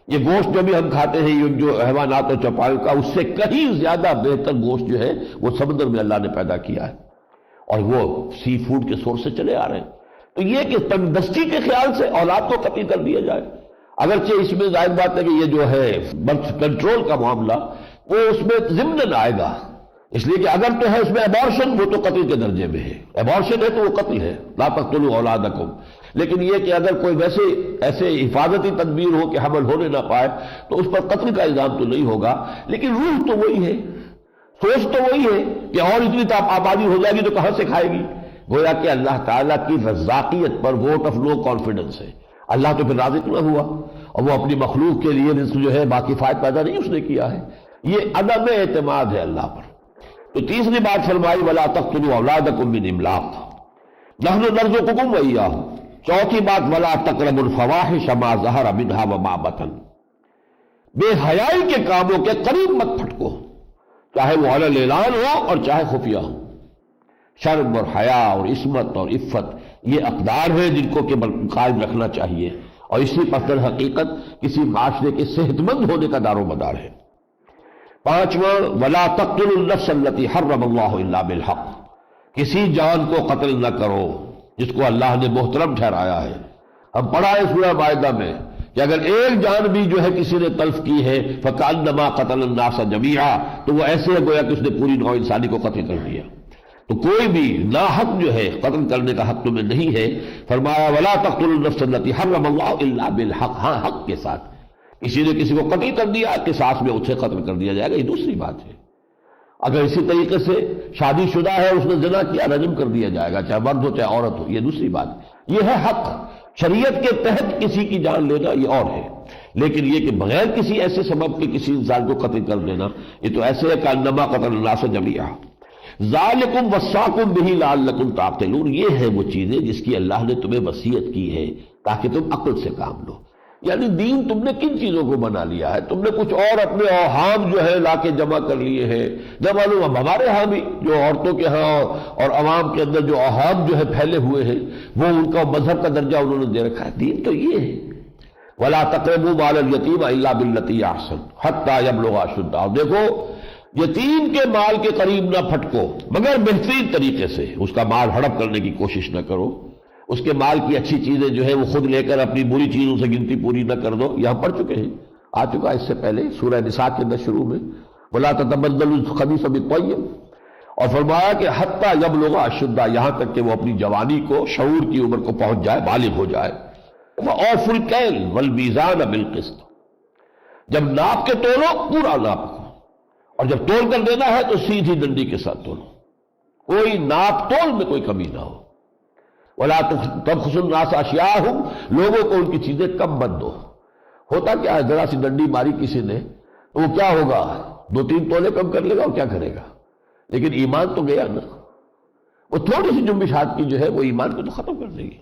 یہ گوشت جو بھی ہم کھاتے ہیں یہ جو حیوانات اور چوپایوں کا، اس سے کہیں زیادہ بہتر گوشت جو ہے وہ سمندر میں اللہ نے پیدا کیا ہے، اور وہ سی فوڈ کے سورس سے چلے آ رہے ہیں۔ تو یہ کہ تنگ دستی کے خیال سے اولاد کو قتل کر دیا جائے، اگرچہ اس میں ظاہر بات ہے کہ یہ جو ہے برتھ کنٹرول کا معاملہ وہ اس میں ضمن آئے گا، اس لیے کہ اگر تو ہے اس میں ابارشن، وہ تو قتل کے درجے میں ہے، ابارشن ہے تو وہ قتل ہے، لا تقتلوا اولادکم۔ لیکن یہ کہ اگر کوئی ویسے ایسے حفاظتی تدبیر ہو کہ حمل ہونے نہ پائے تو اس پر قتل کا الزام تو نہیں ہوگا، لیکن روح تو وہی ہے، سوچ تو وہی ہے کہ اور اتنی آبادی ہو جائے گی تو کہاں سے کھائے گی؟ گویا کہ اللہ تعالیٰ کی رزاقیت پر ووٹ آف نو کانفیڈنس ہے، اللہ تو پھر رازق نہ ہوا، اور وہ اپنی مخلوق کے لیے رزق جو ہے باقی فائد پیدا نہیں اس نے کیا ہے، یہ عدم اعتماد ہے اللہ پر۔ تو تیسری بات فرمائی وَلَا تَقْتُلُوا أَوْلَادَكُم مِّنْ إِمْلَاقٍ نَحْنُ نَرْزُقُكُمْ وَإِيَّاهُمْ۔ چوتھی بات وَلَا تَقْرَبُوا الْفَوَاحِشَ مَا ظَهَرَ مِنْهَا وَمَا بَطَنَ، بے حیائی کے کاموں کے قریب مت پھٹکو، چاہے وہ علی الاعلان ہو اور چاہے خفیہ ہو۔ شرم اور حیا اور عصمت اور عفت یہ اقدار ہیں جن کو کہ قائم رکھنا چاہیے، اور اسی پر در حقیقت کسی معاشرے کے صحت مند ہونے کا دار و مدار ہے۔ پانچواں وَلَا تَقْتُلُوا النَّفْسَ الَّتِي حَرَّمَ اللَّهُ إِلَّا بِالْحَقِّ، کسی جان کو قتل نہ کرو جس کو اللہ نے محترم ٹھہرایا ہے۔ ہم پڑھا ہے سورہ مائدہ میں کہ اگر ایک جان بھی جو ہے کسی نے تلف کی ہے فَكَأَنَّمَا قَتَلَ النَّاسَ جَمِيعًا، تو وہ ایسے ہے گویا کہ اس نے پوری نوع انسانی کو قتل کر دیا۔ تو کوئی بھی ناحق جو ہے قتل کرنے کا حق تمہیں نہیں ہے۔ فرمایا وَلَا تَقْتُلُوا النَّفْسَ الَّتِي حَرَّمَ اللَّهُ إِلَّا بِالْحَقِّ، ہاں حق کے ساتھ، کسی نے کسی کو قتل کر دیا قصاص میں اسے قتل کر دیا جائے گا، یہ دوسری بات ہے۔ اگر اسی طریقے سے شادی شدہ ہے اس نے زنا کیا رجم کر دیا جائے گا، چاہے مرد ہو چاہے عورت ہو، یہ دوسری بات ہے۔ یہ ہے حق، شریعت کے تحت کسی کی جان لینا یہ اور ہے، لیکن یہ کہ بغیر کسی ایسے سبب کے کسی انسان کو قتل کر دینا یہ تو ایسے ہے کہ انما قتل الناس جميعا۔ ذالکم وصاکم بہ لعلکم تعقلون، یہ ہے وہ چیزیں جس کی اللہ نے تمہیں وصیت کی ہے تاکہ تم عقل سے کام لو۔ یعنی دین تم نے کن چیزوں کو بنا لیا ہے؟ تم نے کچھ اور اپنے اوہام جو ہے لا کے جمع کر لیے ہیں۔ جب معلوم ہمارے ہاں بھی جو عورتوں کے ہاں اور عوام کے اندر جو اوہام جو ہے پھیلے ہوئے ہیں وہ ان کا مذہب کا درجہ انہوں نے دے رکھا ہے۔ دین تو یہ ہے وَلَا تَقْرَبُوا مَالَ الْيَتِيمِ إِلَّا بِالَّتِي أَحْسَنُ حَتَّى يَبْلُغَ أَشُدَّهُ۔ دیکھو یتیم کے مال کے قریب نہ پھٹکو مگر بہترین طریقے سے، اس کا مال ہڑپ کرنے کی کوشش نہ کرو، اس کے مال کی اچھی چیزیں جو ہے وہ خود لے کر اپنی بری چیزوں سے گنتی پوری نہ کر دو۔ یہاں پڑھ چکے ہیں، آ چکا اس سے پہلے سورہ نساء کے اندر شروع میں وَلَا تَتَبَدَّلُوا الْخَبِيثَ بِالطَّيِّبِ، اور فرمایا کہ حتیٰ یبلغ اشدہ، یہاں تک کہ وہ اپنی جوانی کو، شعور کی عمر کو پہنچ جائے، بالغ ہو جائے۔ وَأَوْفُوا الْكَيْلَ وَالْمِيزَانَ بِالْقِسْطِ، جب ناپ کے تولو پورا ناپ، اور جب تول کر دینا ہے تو سیدھی ڈنڈی کے ساتھ تولو، کوئی ناپ تول میں کوئی کمی نہ ہو۔ وَلَا تَبْخَسُوا النَّاسَ أَشْيَاءَهُمْ، لوگوں کو ان کی چیزیں کم مت دو۔ ہوتا کیا ہے، ذرا سی ڈنڈی ماری کسی نے تو وہ کیا ہوگا، 2-3 تولے کم کر لے گا اور کیا کرے گا، لیکن ایمان تو گیا نا، وہ تھوڑی سی جنبش ہاتھ کی جو ہے وہ ایمان کو تو ختم کر دے گی۔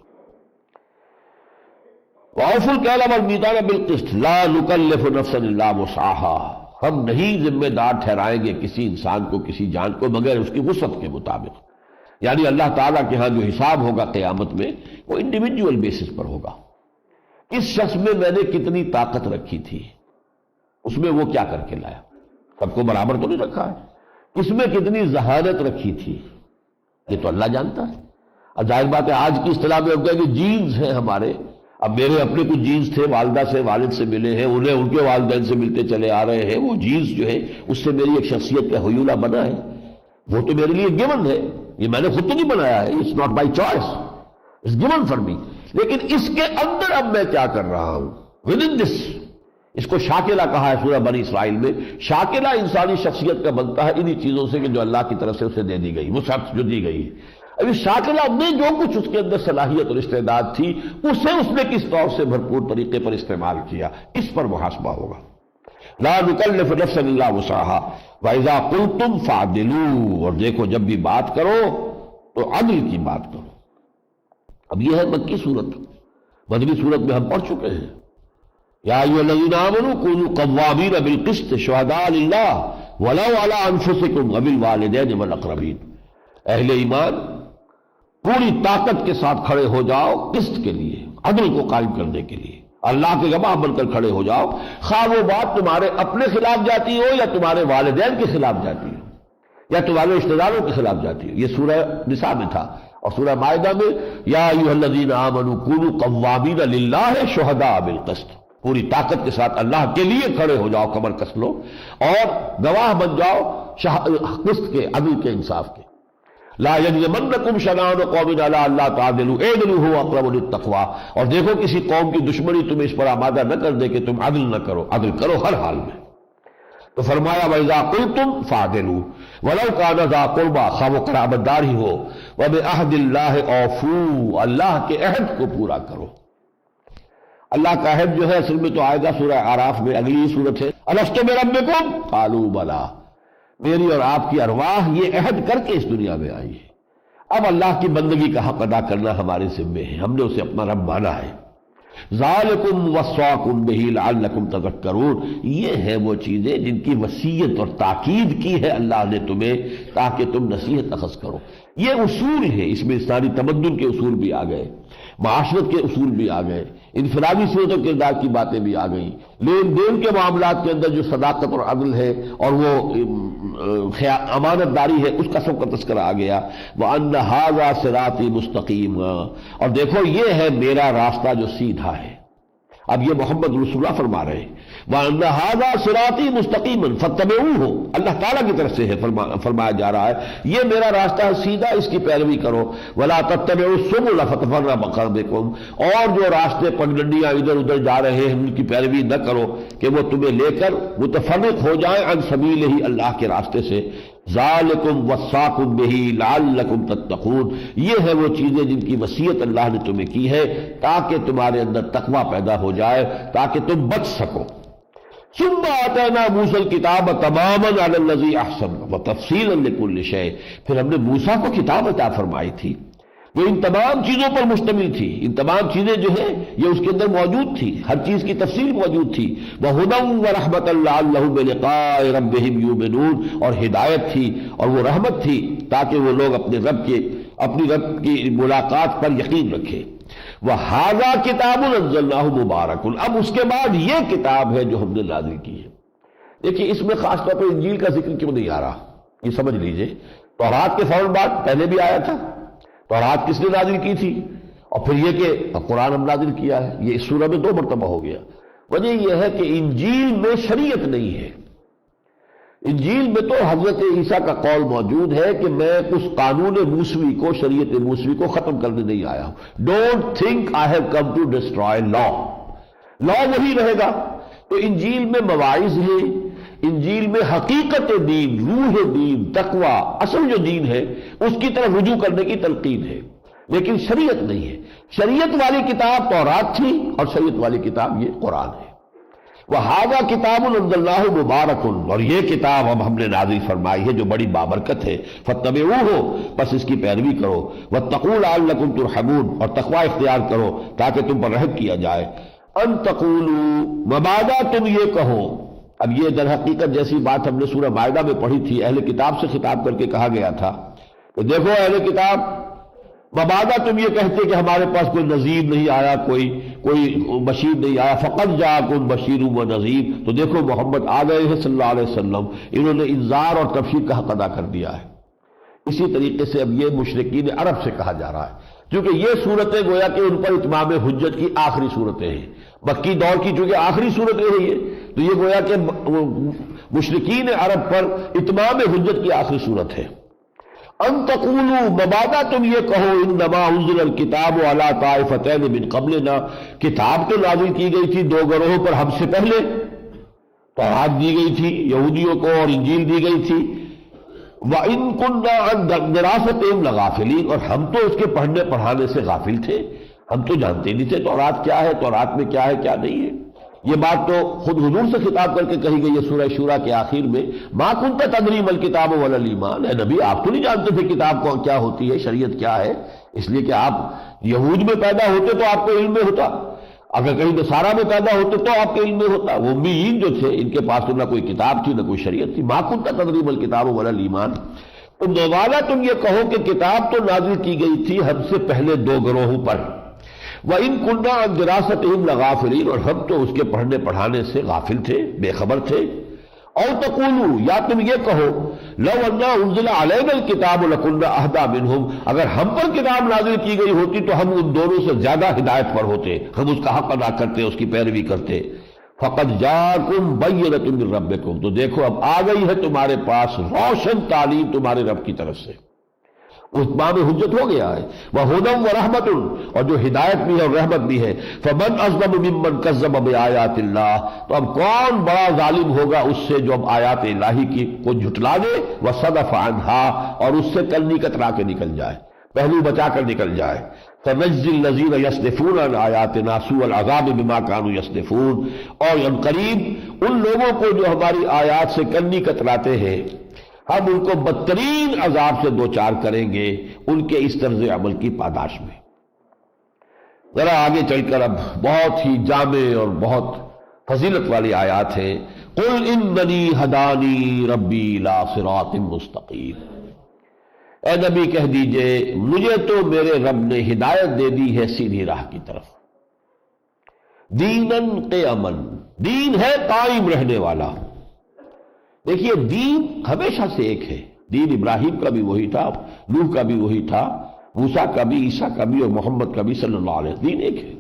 وَأَوْفُوا الْكَيْلَ وَالْمِيزَانَ بِالْقِسْطِ لَا نُكَلِّفُ نَفْسًا إِلَّا وُسْعَهَا، ہم نہیں ذمہ دار ٹھہرائیں گے کسی انسان کو، کسی جان کو، مگر اس کی وسعت کے مطابق۔ یعنی اللہ تعالیٰ کے ہاں جو حساب ہوگا قیامت میں وہ انڈیویجول بیسس پر ہوگا۔ اس شخص میں میں نے کتنی طاقت رکھی تھی، اس میں وہ کیا کر کے لایا، سب کو برابر تو نہیں رکھا ہے، اس میں کتنی ذہانت رکھی تھی یہ تو اللہ جانتا ہے۔ اب ظاہر بات ہے آج کی اصطلاح میں ہم کہیں کہ جینز ہیں ہمارے، اب میرے اپنے کچھ جینز تھے، والدہ سے والد سے ملے ہیں، انہیں ان کے والدین سے ملتے چلے آ رہے ہیں، وہ جینز جو ہے اس سے میری ایک شخصیت کا حیولہ بنا ہے، وہ تو میرے لیے گیون ہے، یہ میں نے خود تو نہیں بنایا ہے، it's not by choice, it's given for me. لیکن اس کے اندر اب میں کیا کر رہا ہوں ود ان دس، اس کو شاکلہ کہا ہے سورہ بنی اسرائیل میں۔ شاکلہ انسانی شخصیت کا بنتا ہے انہی چیزوں سے کہ جو اللہ کی طرف سے اسے دے دی گئی، وہ شخص جو دی گئی ہے۔ ابھی شاکلہ میں جو کچھ اس کے اندر صلاحیت اور استعداد تھی اسے اس نے کس طور سے بھرپور طریقے پر استعمال کیا، اس پر محاسبہ ہوگا۔ لا نکلف نفسا الا وسعها واذا قلتم فاعدلوا، اور دیکھو جب بھی بات کرو تو عدل کی بات کرو۔ اب یہ ہے مکی صورت، مدنی صورت میں ہم پڑھ چکے ہیں یا ایھا الذین آمنوا کونوا قوامین بالقسط شہداء للہ ولو علی انفسکم وبالوالدین والاقربین، اہل ایمان پوری طاقت کے ساتھ کھڑے ہو جاؤ قسط کے لیے، عدل کو قائم کرنے کے لیے، اللہ کے گواہ بن کر کھڑے ہو جاؤ، خواہ وہ بات تمہارے اپنے خلاف جاتی ہو یا تمہارے والدین کے خلاف جاتی ہو یا تمہارے رشتہ داروں کے خلاف جاتی ہو۔ یہ سورہ نساء میں تھا، اور سورہ مائدہ میں یا ایھا الذین آمنوا کونوا قوامین للہ شہداء بالقسط، پوری طاقت کے ساتھ اللہ کے لیے کھڑے ہو جاؤ، کمر کس لو اور گواہ بن جاؤ قسط کے، عدل کے، انصاف کے۔ لا یجرمنکم شنآن قوم علی الا تعدلوا اعدلوا هو اقرب للتقوی، اور دیکھو کسی قوم کی دشمنی تمہیں اس پر آمادہ نہ کر دے کہ تم عدل نہ کرو، عدل کرو ہر حال میں۔ تو فرمایا وَإِذَا قُلْتُمْ فَعْدِلُوا وَلَوْ كَانَ ذَا قُرْبَىٰ، خواہ وہ قرابت دار ہی ہو، وَبِعَهْدِ اللَّهِ أَوْفُوا، اللہ کے عہد کو پورا کرو۔ اللہ کا عہد جو ہے اصل میں تو آئے گا سورہ اعراف میں، اگلی صورت ہے أَلَسْتُ بِرَبِّكُمْ قَالُوا بَلَىٰ، میری اور آپ کی ارواح یہ عہد کر کے اس دنیا میں آئی ہے۔ اب اللہ کی بندگی کا حق ادا کرنا ہمارے ذمے ہے، ہم نے اسے اپنا رب مانا ہے۔ ذالکم وصاکم بہ لعلکم تذکرون، یہ ہیں وہ چیزیں جن کی وصیت اور تاکید کی ہے اللہ نے تمہیں تاکہ تم نصیحت اخذ کرو۔ یہ اصول ہے، اس میں ساری تمدن کے اصول بھی آ گئے، معاشرت کے اصول بھی آ گئے، انفرادی صورت و کردار کی باتیں بھی آ گئیں، لین دین کے معاملات کے اندر جو صداقت اور عدل ہے اور وہ امانت داری ہے اس کا سب کا تذکرہ آ گیا۔ وَأَنَّ هَذَا صِرَاطِي مُسْتَقِيمًا، اور دیکھو یہ ہے میرا راستہ جو سیدھا ہے۔ اب یہ محمد رسول اللہ فرما رہے ہیں وَأَنَّ هَذَا صِرَاطِي مُسْتَقِيمًا فَاتَّبِعُوهُ، اللہ تعالیٰ کی طرف سے ہے، فرمایا جا رہا ہے یہ میرا راستہ ہے سیدھا، اس کی پیروی کرو۔ وَلَا تَتَّبِعُوا السُّبُلَ فَتَفَرَّقَ بِكُمْ، اور جو راستے پگڈنڈیاں ادھر ادھر جا رہے ہیں ان کی پیروی نہ کرو کہ وہ تمہیں لے کر متفرق ہو جائیں عن سبیلہ، اللہ کے راستے سے۔ ذالکم وصاکم بہ لعلکم تتقون، یہ ہے وہ چیزیں جن کی وصیت اللہ نے تمہیں کی ہے تاکہ تمہارے اندر تقوی پیدا ہو جائے، تاکہ تم بچ سکو۔ ثم آتینا موسیٰ الکتاب تماما علی الذی احسن وتفصیلا لکل شیء، پھر ہم نے موسیٰ کو کتاب عطا فرمائی تھی، وہ ان تمام چیزوں پر مشتمل تھی، ان تمام چیزیں جو ہیں یہ اس کے اندر موجود تھی، ہر چیز کی تفصیل موجود تھی۔ وَهُدًى وَرَحْمَةً لَعَلَّهُمْ بِلِقَاءِ رَبِّهِمْ يُؤْمِنُونَ، اور ہدایت تھی اور وہ رحمت تھی تاکہ وہ لوگ اپنی رب کی ملاقات پر یقین رکھیں۔ وَهَذَا كِتَابٌ أَنزَلْنَاهُ مُبَارَكٌ، اب اس کے بعد یہ کتاب ہے جو ہم نے نازل کی ہے۔ دیکھیے اس میں خاص طور پر انجیل کا ذکر کیوں نہیں آ رہا، یہ سمجھ لیجئے۔ تورات کے فوراً بعد پہلے بھی آیا تھا، تورات کس نے نازل کی تھی، اور پھر یہ کہ قرآن ہم نازل کیا ہے، یہ اس سورہ میں 2 مرتبہ ہو گیا۔ وجہ یہ ہے کہ انجیل میں شریعت نہیں ہے، انجیل میں تو حضرت عیسیٰ کا قول موجود ہے کہ میں اس قانون موسوی کو، شریعت موسوی کو ختم کرنے نہیں آیا ہوں۔ Don't think I have come to destroy law, law وہی رہے گا۔ تو انجیل میں مواعظ ہیں، انجیل میں حقیقت دین، روح دین، تقوی، اصل جو دین ہے اس کی طرف رجوع کرنے کی تلقین ہے، لیکن شریعت نہیں ہے۔ شریعت والی کتاب تورات تھی اور شریعت والی کتاب یہ قرآن ہے۔ وَهَذَا كِتَابٌ أَنزَلْنَاهُ مُبَارَكٌ، اور یہ کتاب اب ہم نے نازل فرمائی ہے جو بڑی بابرکت ہے۔ فَاتَّبِعُوهُ، پس اس کی پیروی کرو۔ وَاتَّقُوا لَعَلَّكُمْ تُرْحَمُونَ، اور تقوی اختیار کرو تاکہ تم پر رحم کیا جائے۔ أَن تَقُولُوا، مبادا تم یہ کہو، اب یہ در حقیقت جیسی بات ہم نے سورہ مائدہ میں پڑھی تھی، اہل کتاب سے خطاب کر کے کہا گیا تھا کہ دیکھو اہل کتاب، مبادا تم یہ کہتے کہ ہمارے پاس کوئی نذیر نہیں آیا، کوئی بشیر نہیں آیا، فقط جاءکم بشیر و نذیر، تو دیکھو محمد آ گئے ہیں صلی اللہ علیہ وسلم، انہوں نے انذار اور تبشیر کا حق ادا کر دیا ہے۔ اسی طریقے سے اب یہ مشرکین عرب سے کہا جا رہا ہے، کیونکہ یہ صورتیں گویا کہ ان پر اتمام حجت کی آخری صورتیں ہیں، مکی دور کی چونکہ آخری صورتیں ہیں یہ، تو یہ گویا کہ مشرکین عرب پر اتمام حجت کی آخری صورت ہے۔ ان تقولوا، مبادا تم یہ کہو، انما انزل الکتاب علی طائفتین من قبلنا، کتاب تو نازل کی گئی تھی 2 گروہوں پر ہم سے پہلے، تورات دی گئی تھی یہودیوں کو اور انجیل دی گئی تھی۔ وَإِن كُنَّا عَن دِرَاسَتِهِمْ لَغَافِلِينَ، اور ہم تو اس کے پڑھنے پڑھانے سے غافل تھے، ہم تو جانتے نہیں تھے تورات کیا ہے، تورات میں کیا ہے کیا نہیں ہے۔ یہ بات تو خود حضور سے خطاب کر کے کہی گئی ہے سورہ شورى کے آخر میں، مَا كُنْتَ تَدْرِي مَا الْكِتَابُ وَلَا الْإِيمَانُ، اے نبی آپ تو نہیں جانتے تھے کتاب کو کیا ہوتی ہے، شریعت کیا ہے، اس لیے کہ آپ یہود میں پیدا ہوتے تو آپ کو علم میں ہوتا، اگر کہیں نصارہ میں پیدا ہوتے تو آپ کے علم میں ہوتا۔ وہ امیین جو تھے ان کے پاس تو نہ کوئی کتاب تھی نہ کوئی شریعت تھی۔ مَا كُنْتَ تَدْرِي مَا الْكِتَابُ وَلَا الْإِيمَانُ، تو مبادا تم یہ کہو کہ کتاب تو نازل کی گئی تھی ہم سے پہلے 2 گروہوں پر، وَإِن كُنَّا عَن دِرَاسَتِهِمْ لَغَافِلِينَ، اور ہم تو اس کے پڑھنے پڑھانے سے غافل تھے، بے خبر تھے۔ او تقولوا، یا تم یہ کہو، لو انا انزل علینا الکتاب لکنا اہدی منہم، اگر ہم پر کتاب نازل کی گئی ہوتی تو ہم ان دونوں سے زیادہ ہدایت پر ہوتے، ہم اس کا حق ادا کرتے، اس کی پیروی کرتے۔ فقد جاءکم بینۃ من ربکم، تو دیکھو اب آ گئی ہے تمہارے پاس روشن تعلیم تمہارے رب کی طرف سے، اتمام حجت ہو گیا ہے۔ وَهُدًى وَرَحْمَةٌ، اور جو ہدایت بھی ہے اور رحمت بھی ہے۔ فَمَنْ أَظْلَمُ مِمَّنْ كَذَّبَ بِآيَاتِ اللَّهِ، تو اب کون بڑا ظالم ہوگا اس سے جو اب آیات الہی کی کو جھٹلا دے، وَصَدَفَ عَنْهَا، اور اس سے کلنی کترا کے نکل جائے، پہلو بچا کر نکل جائے۔ فَنَجْزِي الَّذِينَ يَصْدِفُونَ عَنْ آيَاتِنَا سُوءَ الْعَذَابِ بِمَا كَانُوا يَصْدِفُونَ، اور ان قریب ان لوگوں کو جو ہماری آیات سے کلنی کتراتے ہیں، ہم ان کو بدترین عذاب سے دوچار کریں گے ان کے اس طرز عمل کی پاداش میں۔ ذرا آگے چل کر اب بہت ہی جامع اور بہت فضیلت والی آیات ہیں۔ قل اننی ہدانی ربی الی صراط مستقیم، اے نبی کہہ دیجئے مجھے تو میرے رب نے ہدایت دے دی ہے سیدھی راہ کی طرف۔ دیناً قیما، دین ہے قائم رہنے والا۔ دیکھیے دین ہمیشہ سے ایک ہے، دین ابراہیم کا بھی وہی تھا، نوح کا بھی وہی تھا، موسیٰ کا بھی، عیسیٰ کا بھی، اور محمد کا بھی صلی اللہ علیہ وسلم، دین ایک ہے۔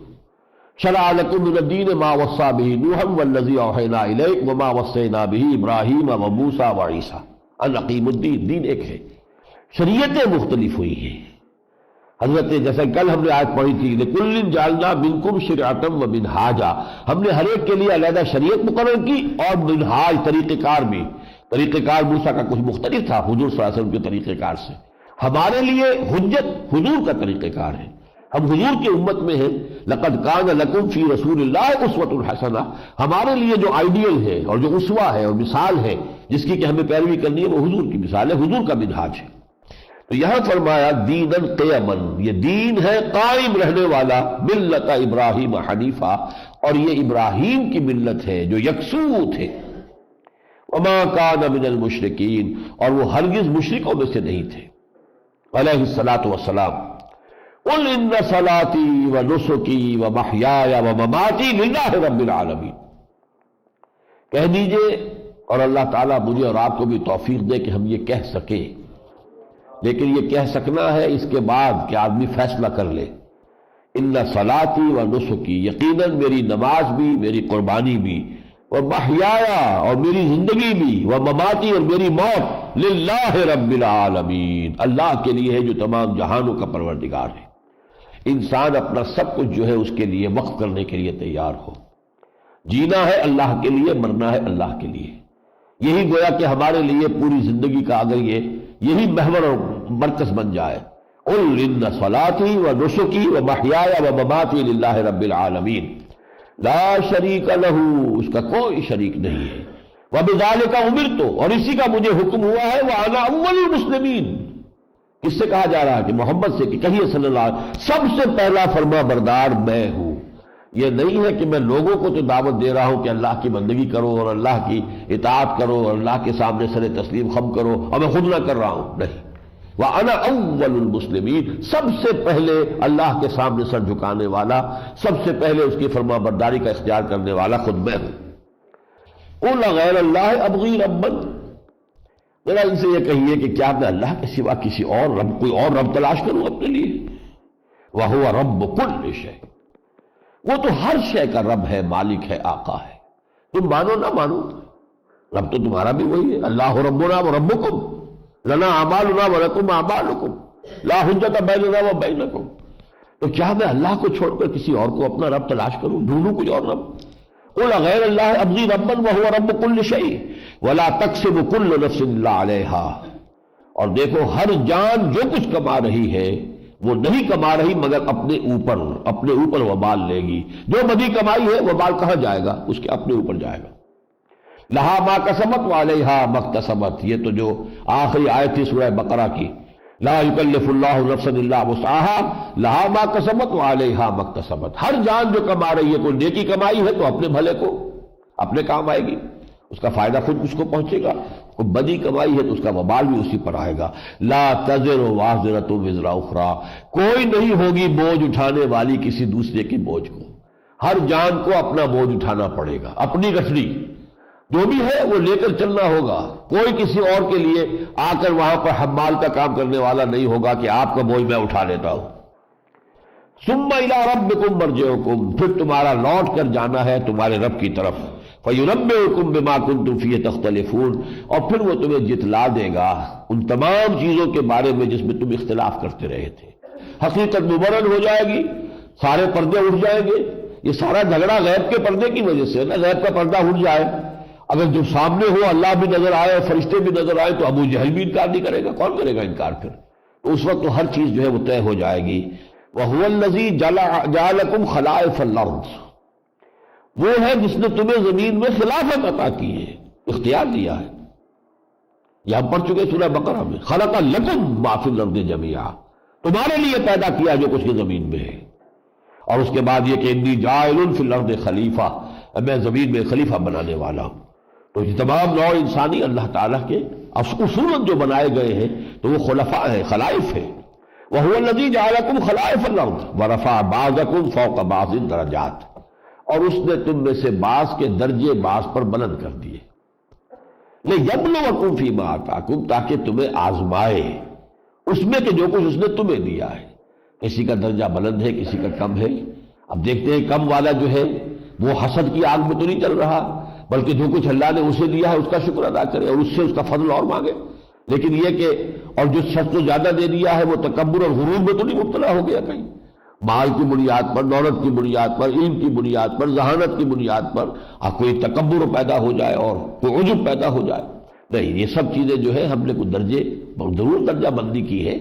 شرع لکم من الدین ما وصی بہ نوحا والذی اوحینا الیک وما وصینا بہ ابراہیم وموسیٰ وعیسیٰ ان اقیموا الدین، دین ایک ہے، شریعتیں مختلف ہوئی ہیں۔ حضرت جیسے کل ہم نے آیت پڑھی تھی لِكُلٍّ جَعَلْنَا مِنْكُمْ شِرْعَةً وَمِنْهَاجًا، ہم نے ہر ایک کے لیے علیحدہ شریعت مقرر کی اور منہاج طریقہ کار بھی۔ طریقہ کار موسیٰ کا کچھ مختلف تھا حضور صلی اللہ علیہ وسلم کے طریقہ کار سے، ہمارے لیے حجت حضور کا طریقہ کار ہے، ہم حضور کی امت میں ہیں۔ لَقَدْ كَانَ لَكُمْ فِي رَسُولِ اللَّهِ أُسْوَةٌ حَسَنَةٌ، ہمارے لیے جو آئیڈیل ہے اور جو اسوہ ہے اور مثال ہے جس کی کہ ہمیں پیروی کرنی ہے وہ حضور کی مثال ہے، حضور کا منہاج ہے۔ تو یہاں فرمایا دیناً قیما، یہ دین ہے قائم رہنے والا، ملت ابراہیم حنیفہ، اور یہ ابراہیم کی ملت ہے جو یکسو تھے۔ وما کان من المشرکین، اور وہ ہرگز مشرکوں میں سے نہیں تھے۔ علیہ الصلاۃ والسلام قل ان صلاتی ونسکی ومحیای ومماتی للہ رب العالمین، کہہ دیجئے، اور اللہ تعالیٰ مجھے اور آپ کو بھی توفیق دے کہ ہم یہ کہہ سکیں، لیکن یہ کہہ سکنا ہے اس کے بعد کہ آدمی فیصلہ کر لے۔ ان صلاتی و نسکی، یقیناً میری نماز بھی، میری قربانی بھی، و محیایا، اور میری زندگی بھی، و مماتی، اور میری موت، للہ رب العالمین، اللہ کے لیے ہے جو تمام جہانوں کا پروردگار ہے۔ انسان اپنا سب کچھ جو ہے اس کے لیے وقف کرنے کے لیے تیار ہو، جینا ہے اللہ کے لیے، مرنا ہے اللہ کے لیے۔ یہی گویا کہ ہمارے لیے پوری زندگی کا اگر یہی محور اور مرکز بن جائے، قل ان صلاتی و نسکی و محیای و مماتی للہ رب العالمین لا شریک لہ، اس کا کوئی شریک نہیں ہے، وبذالک امرت، اور اسی کا مجھے حکم ہوا ہے، وانا اول المسلمین، کس سے کہا جا رہا ہے کہ محمد سے، کہ کہیے صلی اللہ علیہ وسلم سب سے پہلا فرما بردار میں ہوں۔ یہ نہیں ہے کہ میں لوگوں کو تو دعوت دے رہا ہوں کہ اللہ کی بندگی کرو اور اللہ کی اطاعت کرو اور اللہ کے سامنے سر تسلیم خم کرو، اور میں خود نہ کر رہا ہوں، نہیں۔ وَأَنَا أَوَّلُ الْمُسْلِمِينَ، سب سے پہلے اللہ کے سامنے سر جھکانے والا، سب سے پہلے اس کی فرما برداری کا اختیار کرنے والا خود میں ہوں۔ قُلْ غَيْرَ اللَّهِ أَبْغِي رَبًّا، ذرا ان سے یہ کہیے کہ کیا میں اللہ کے سوا کسی اور رب، کوئی اور رب تلاش کروں اپنے لیے؟ وَهُوَ رَبُّ كُلِّ شَيْءٍ، وہ تو ہر شے کا رب ہے، مالک ہے، آقا ہے۔ تم مانو نہ مانو، رب تو تمہارا بھی وہی ہے۔ اللہ ربنا و ربکم لنا اعمالنا و لکم اعمالکم لا حجت بیننا و بینکم، تو کیا میں اللہ کو چھوڑ کر کسی اور کو اپنا رب تلاش کروں، ڈھونڈوں کوئی اور رب؟ قل غیر اللہ ابغی ربا وہو رب کل شیء ولا تکسب کل نفس الا علیہا، اور دیکھو ہر جان جو کچھ کما رہی ہے وہ نہیں کما رہی مگر اپنے اوپر وبال لے گی۔ جو بدی کمائی ہے وبال کہاں جائے گا؟ اس کے اپنے اوپر جائے گا۔ لہا ما کسبت وعلیہا ما اکتسبت، یہ تو جو آخری آیت تھی سورہ بقرہ کی، لا یکلف اللہ نفسا الا وسعها لہا ما کسبت وعلیہا ما اکتسبت، ہر جان جو کما رہی ہے، کوئی نیکی کمائی ہے تو اپنے بھلے کو اپنے کام آئے گی، اس کا فائدہ خود اس کو پہنچے گا. کوئی بدی کمائی ہے تو اس کا وبال بھی اسی پر آئے گا. لا تزر وازرۃ وزر اخری، کوئی نہیں ہوگی بوجھ اٹھانے والی کسی دوسرے کے بوجھ کو. ہر جان کو اپنا بوجھ اٹھانا پڑے گا، اپنی گٹھڑی جو بھی ہے وہ لے کر چلنا ہوگا. کوئی کسی اور کے لیے آ کر وہاں پر حمال کا کام کرنے والا نہیں ہوگا کہ آپ کا بوجھ میں اٹھا لیتا ہوں. ثم الی ربکم مرجعکم، پھر تمہارا لوٹ کر جانا ہے تمہارے رب کی طرف. فینبئکم بما کنتم فیہ تختلفون، اور پھر وہ تمہیں جتلا دے گا ان تمام چیزوں کے بارے میں جس میں تم اختلاف کرتے رہے تھے. حقیقت مبرہن ہو جائے گی، سارے پردے اٹھ جائیں گے. یہ سارا جھگڑا غیب کے پردے کی وجہ سے نا، غیب کا پردہ اٹھ جائے. اگر جو سامنے ہو اللہ بھی نظر آئے اور فرشتے بھی نظر آئے تو ابو جہل بھی انکار نہیں کرے گا. کون کرے گا انکار پھر؟ تو اس وقت تو ہر چیز جو ہے وہ طے ہو جائے گی. وَهُوَ الَّذِي جَعَلَكُمْ خَلَائِفَ الْأَرْضِ، وہ ہے جس نے تمہیں زمین میں خلافت عطا کی ہے، اختیار دیا ہے. یہ ہم پڑھ چکے سورہ بقرہ میں. خَلَقَ لَكُمْ مَا فِي الْأَرْضِ جَمِيعًا، تمہارے لیے پیدا کیا جو کچھ کی زمین میں ہے. اور اس کے بعد یہ کہ انی جاعل فی الارض خلیفہ، میں زمین میں خلیفہ بنانے والا ہوں. تو یہ تمام نوع انسانی اللہ تعالیٰ کے اصول جو بنائے گئے ہیں تو وہ خلفاء ہیں، خلائف ہیں. وَهُوَ الَّذِي جَعَلَكُمْ خَلَائِفَ الْأَرْضِ وَرَفَعَ بَعْضَكُمْ فَوْقَ بَعْضٍ دَرَجَاتٍ، اور اس نے تم میں سے بعض کے درجے بعض پر بلند کر دیے. لِيَبْلُوَكُمْ فِي مَا آتَاكُمْ، تاکہ تمہیں آزمائے اس میں کہ جو کچھ اس نے تمہیں دیا ہے. کسی کا درجہ بلند ہے، کسی کا کم ہے. اب دیکھتے ہیں کم والا جو ہے وہ حسد کی آگ میں تو نہیں چل رہا، بلکہ جو کچھ اللہ نے اسے دیا ہے اس کا شکر ادا کرے اور اس سے اس کا فضل اور مانگے. لیکن یہ کہ اور جو شخص کو زیادہ دے دیا ہے وہ تکبر اور غرور میں تو نہیں مبتلا ہو گیا کہیں؟ مال کی بنیاد پر، دولت کی بنیاد پر، علم کی بنیاد پر، ذہانت کی بنیاد پر کوئی تکبر پیدا ہو جائے اور کوئی عجب پیدا ہو جائے. نہیں، یہ سب چیزیں جو ہے ہم نے کچھ درجے ضرور درجہ بندی کی ہے.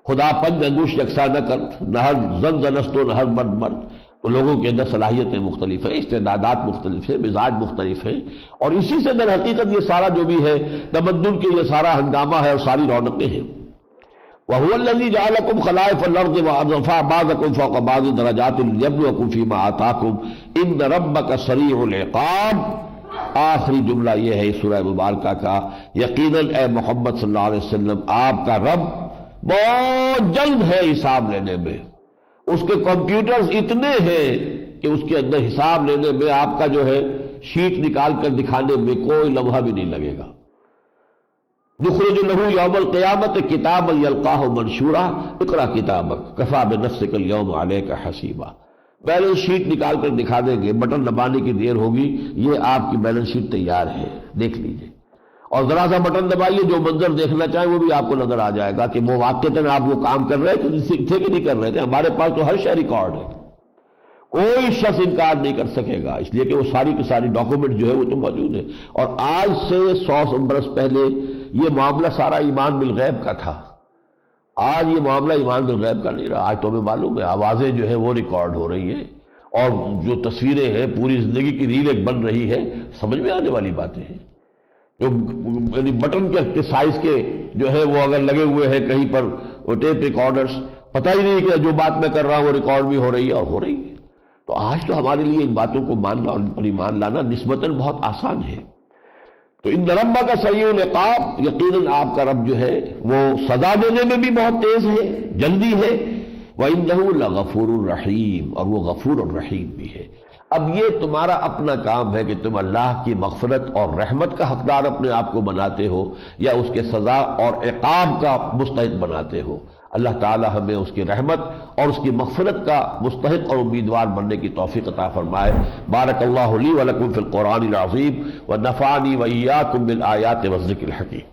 خدا پنج انگوش یکساں نہ کر، نہ ہر زن زنست و نہ ہر مرد مرد. تو لوگوں کے اندر صلاحیتیں مختلف ہیں، استعدادات مختلف ہیں، مزاج مختلف ہیں، اور اسی سے در حقیقت یہ سارا جو بھی ہے تمدن کے یہ سارا ہنگامہ ہے اور ساری رونقیں ہیں. وَهُوَ الَّذِي جَعَلَكُمْ خَلَائِفَ الْأَرْضِ وَرَفَعَ بَعْضَكُمْ فَوْقَ بَعْضٍ دَرَجَاتٍ لِيَبْلُوَكُمْ فِي مَا آتَاكُمْ إِنَّ رَبَّكَ سَرِيعُ الْعِقَابِ. آخری جملہ یہ ہے سورہ مبارکہ کا، یقیناً اے محمد صلی اللہ علیہ وسلم آپ کا رب بہت جلد ہے حساب لینے میں. اس کے کمپیوٹرز اتنے ہیں کہ اس کے اندر حساب لینے میں آپ کا جو ہے شیٹ نکال کر دکھانے میں کوئی لمحہ بھی نہیں لگے گا. یخرج لہ یوم القیامت کتابا یلقاہ منشورا اقرأ کتابک کفی بنفسک الیوم علیک حسیبا. بیلنس شیٹ نکال کر دکھا دیں گے، بٹن دبانے کی دیر ہوگی، یہ آپ کی بیلنس شیٹ تیار ہے، دیکھ لیجئے. اور ذرا سا بٹن دبائیے، جو منظر دیکھنا چاہیں وہ بھی آپ کو نظر آ جائے گا کہ وہ واقعتاً آپ وہ کام کر رہے تھے کہ نہیں کر رہے تھے. ہمارے پاس تو ہر شے ریکارڈ ہے، کوئی شخص انکار نہیں کر سکے گا، اس لیے کہ وہ ساری کی ساری ڈاکومنٹ جو ہے وہ تو موجود ہے. اور آج سے 100 برس پہلے یہ معاملہ سارا ایمان بالغیب کا تھا. آج یہ معاملہ ایمان بالغیب کا نہیں رہا. آج تو ہمیں معلوم ہے آوازیں جو ہے وہ ریکارڈ ہو رہی ہیں، اور جو تصویریں ہیں پوری زندگی کی ریل ایک بن رہی ہے. سمجھ میں آنے والی باتیں ہیں. جو یعنی بٹن کے سائز کے جو ہے وہ اگر لگے ہوئے ہیں کہیں پر وہ ٹیپ ریکارڈرز، پتہ ہی نہیں کہ جو بات میں کر رہا ہوں وہ ریکارڈ بھی ہو رہی ہے اور ہو رہی ہے. تو آج تو ہمارے لیے ان باتوں کو ماننا اور ان پر ایمان لانا نسبتاً بہت آسان ہے. تو ان ربک کا سریع العقاب، یقیناً آپ کا رب جو ہے وہ سزا دینے میں بھی بہت تیز ہے، جلدی ہے. وَإِنَّهُ لَغَفُورٌ رَحِيمٌ، اور وہ غفور اور رحیم بھی ہے. اب یہ تمہارا اپنا کام ہے کہ تم اللہ کی مغفرت اور رحمت کا حقدار اپنے آپ کو بناتے ہو یا اس کے سزا اور عقاب کا مستحق بناتے ہو. اللہ تعالی ہمیں اس کی رحمت اور اس کی مغفرت کا مستحق اور امیدوار بننے کی توفیق عطا فرمائے. بارک اللہ لی ولکم فی القرآن العظیم ونفعنی وإیاکم بالآیات والذکر الحکیم.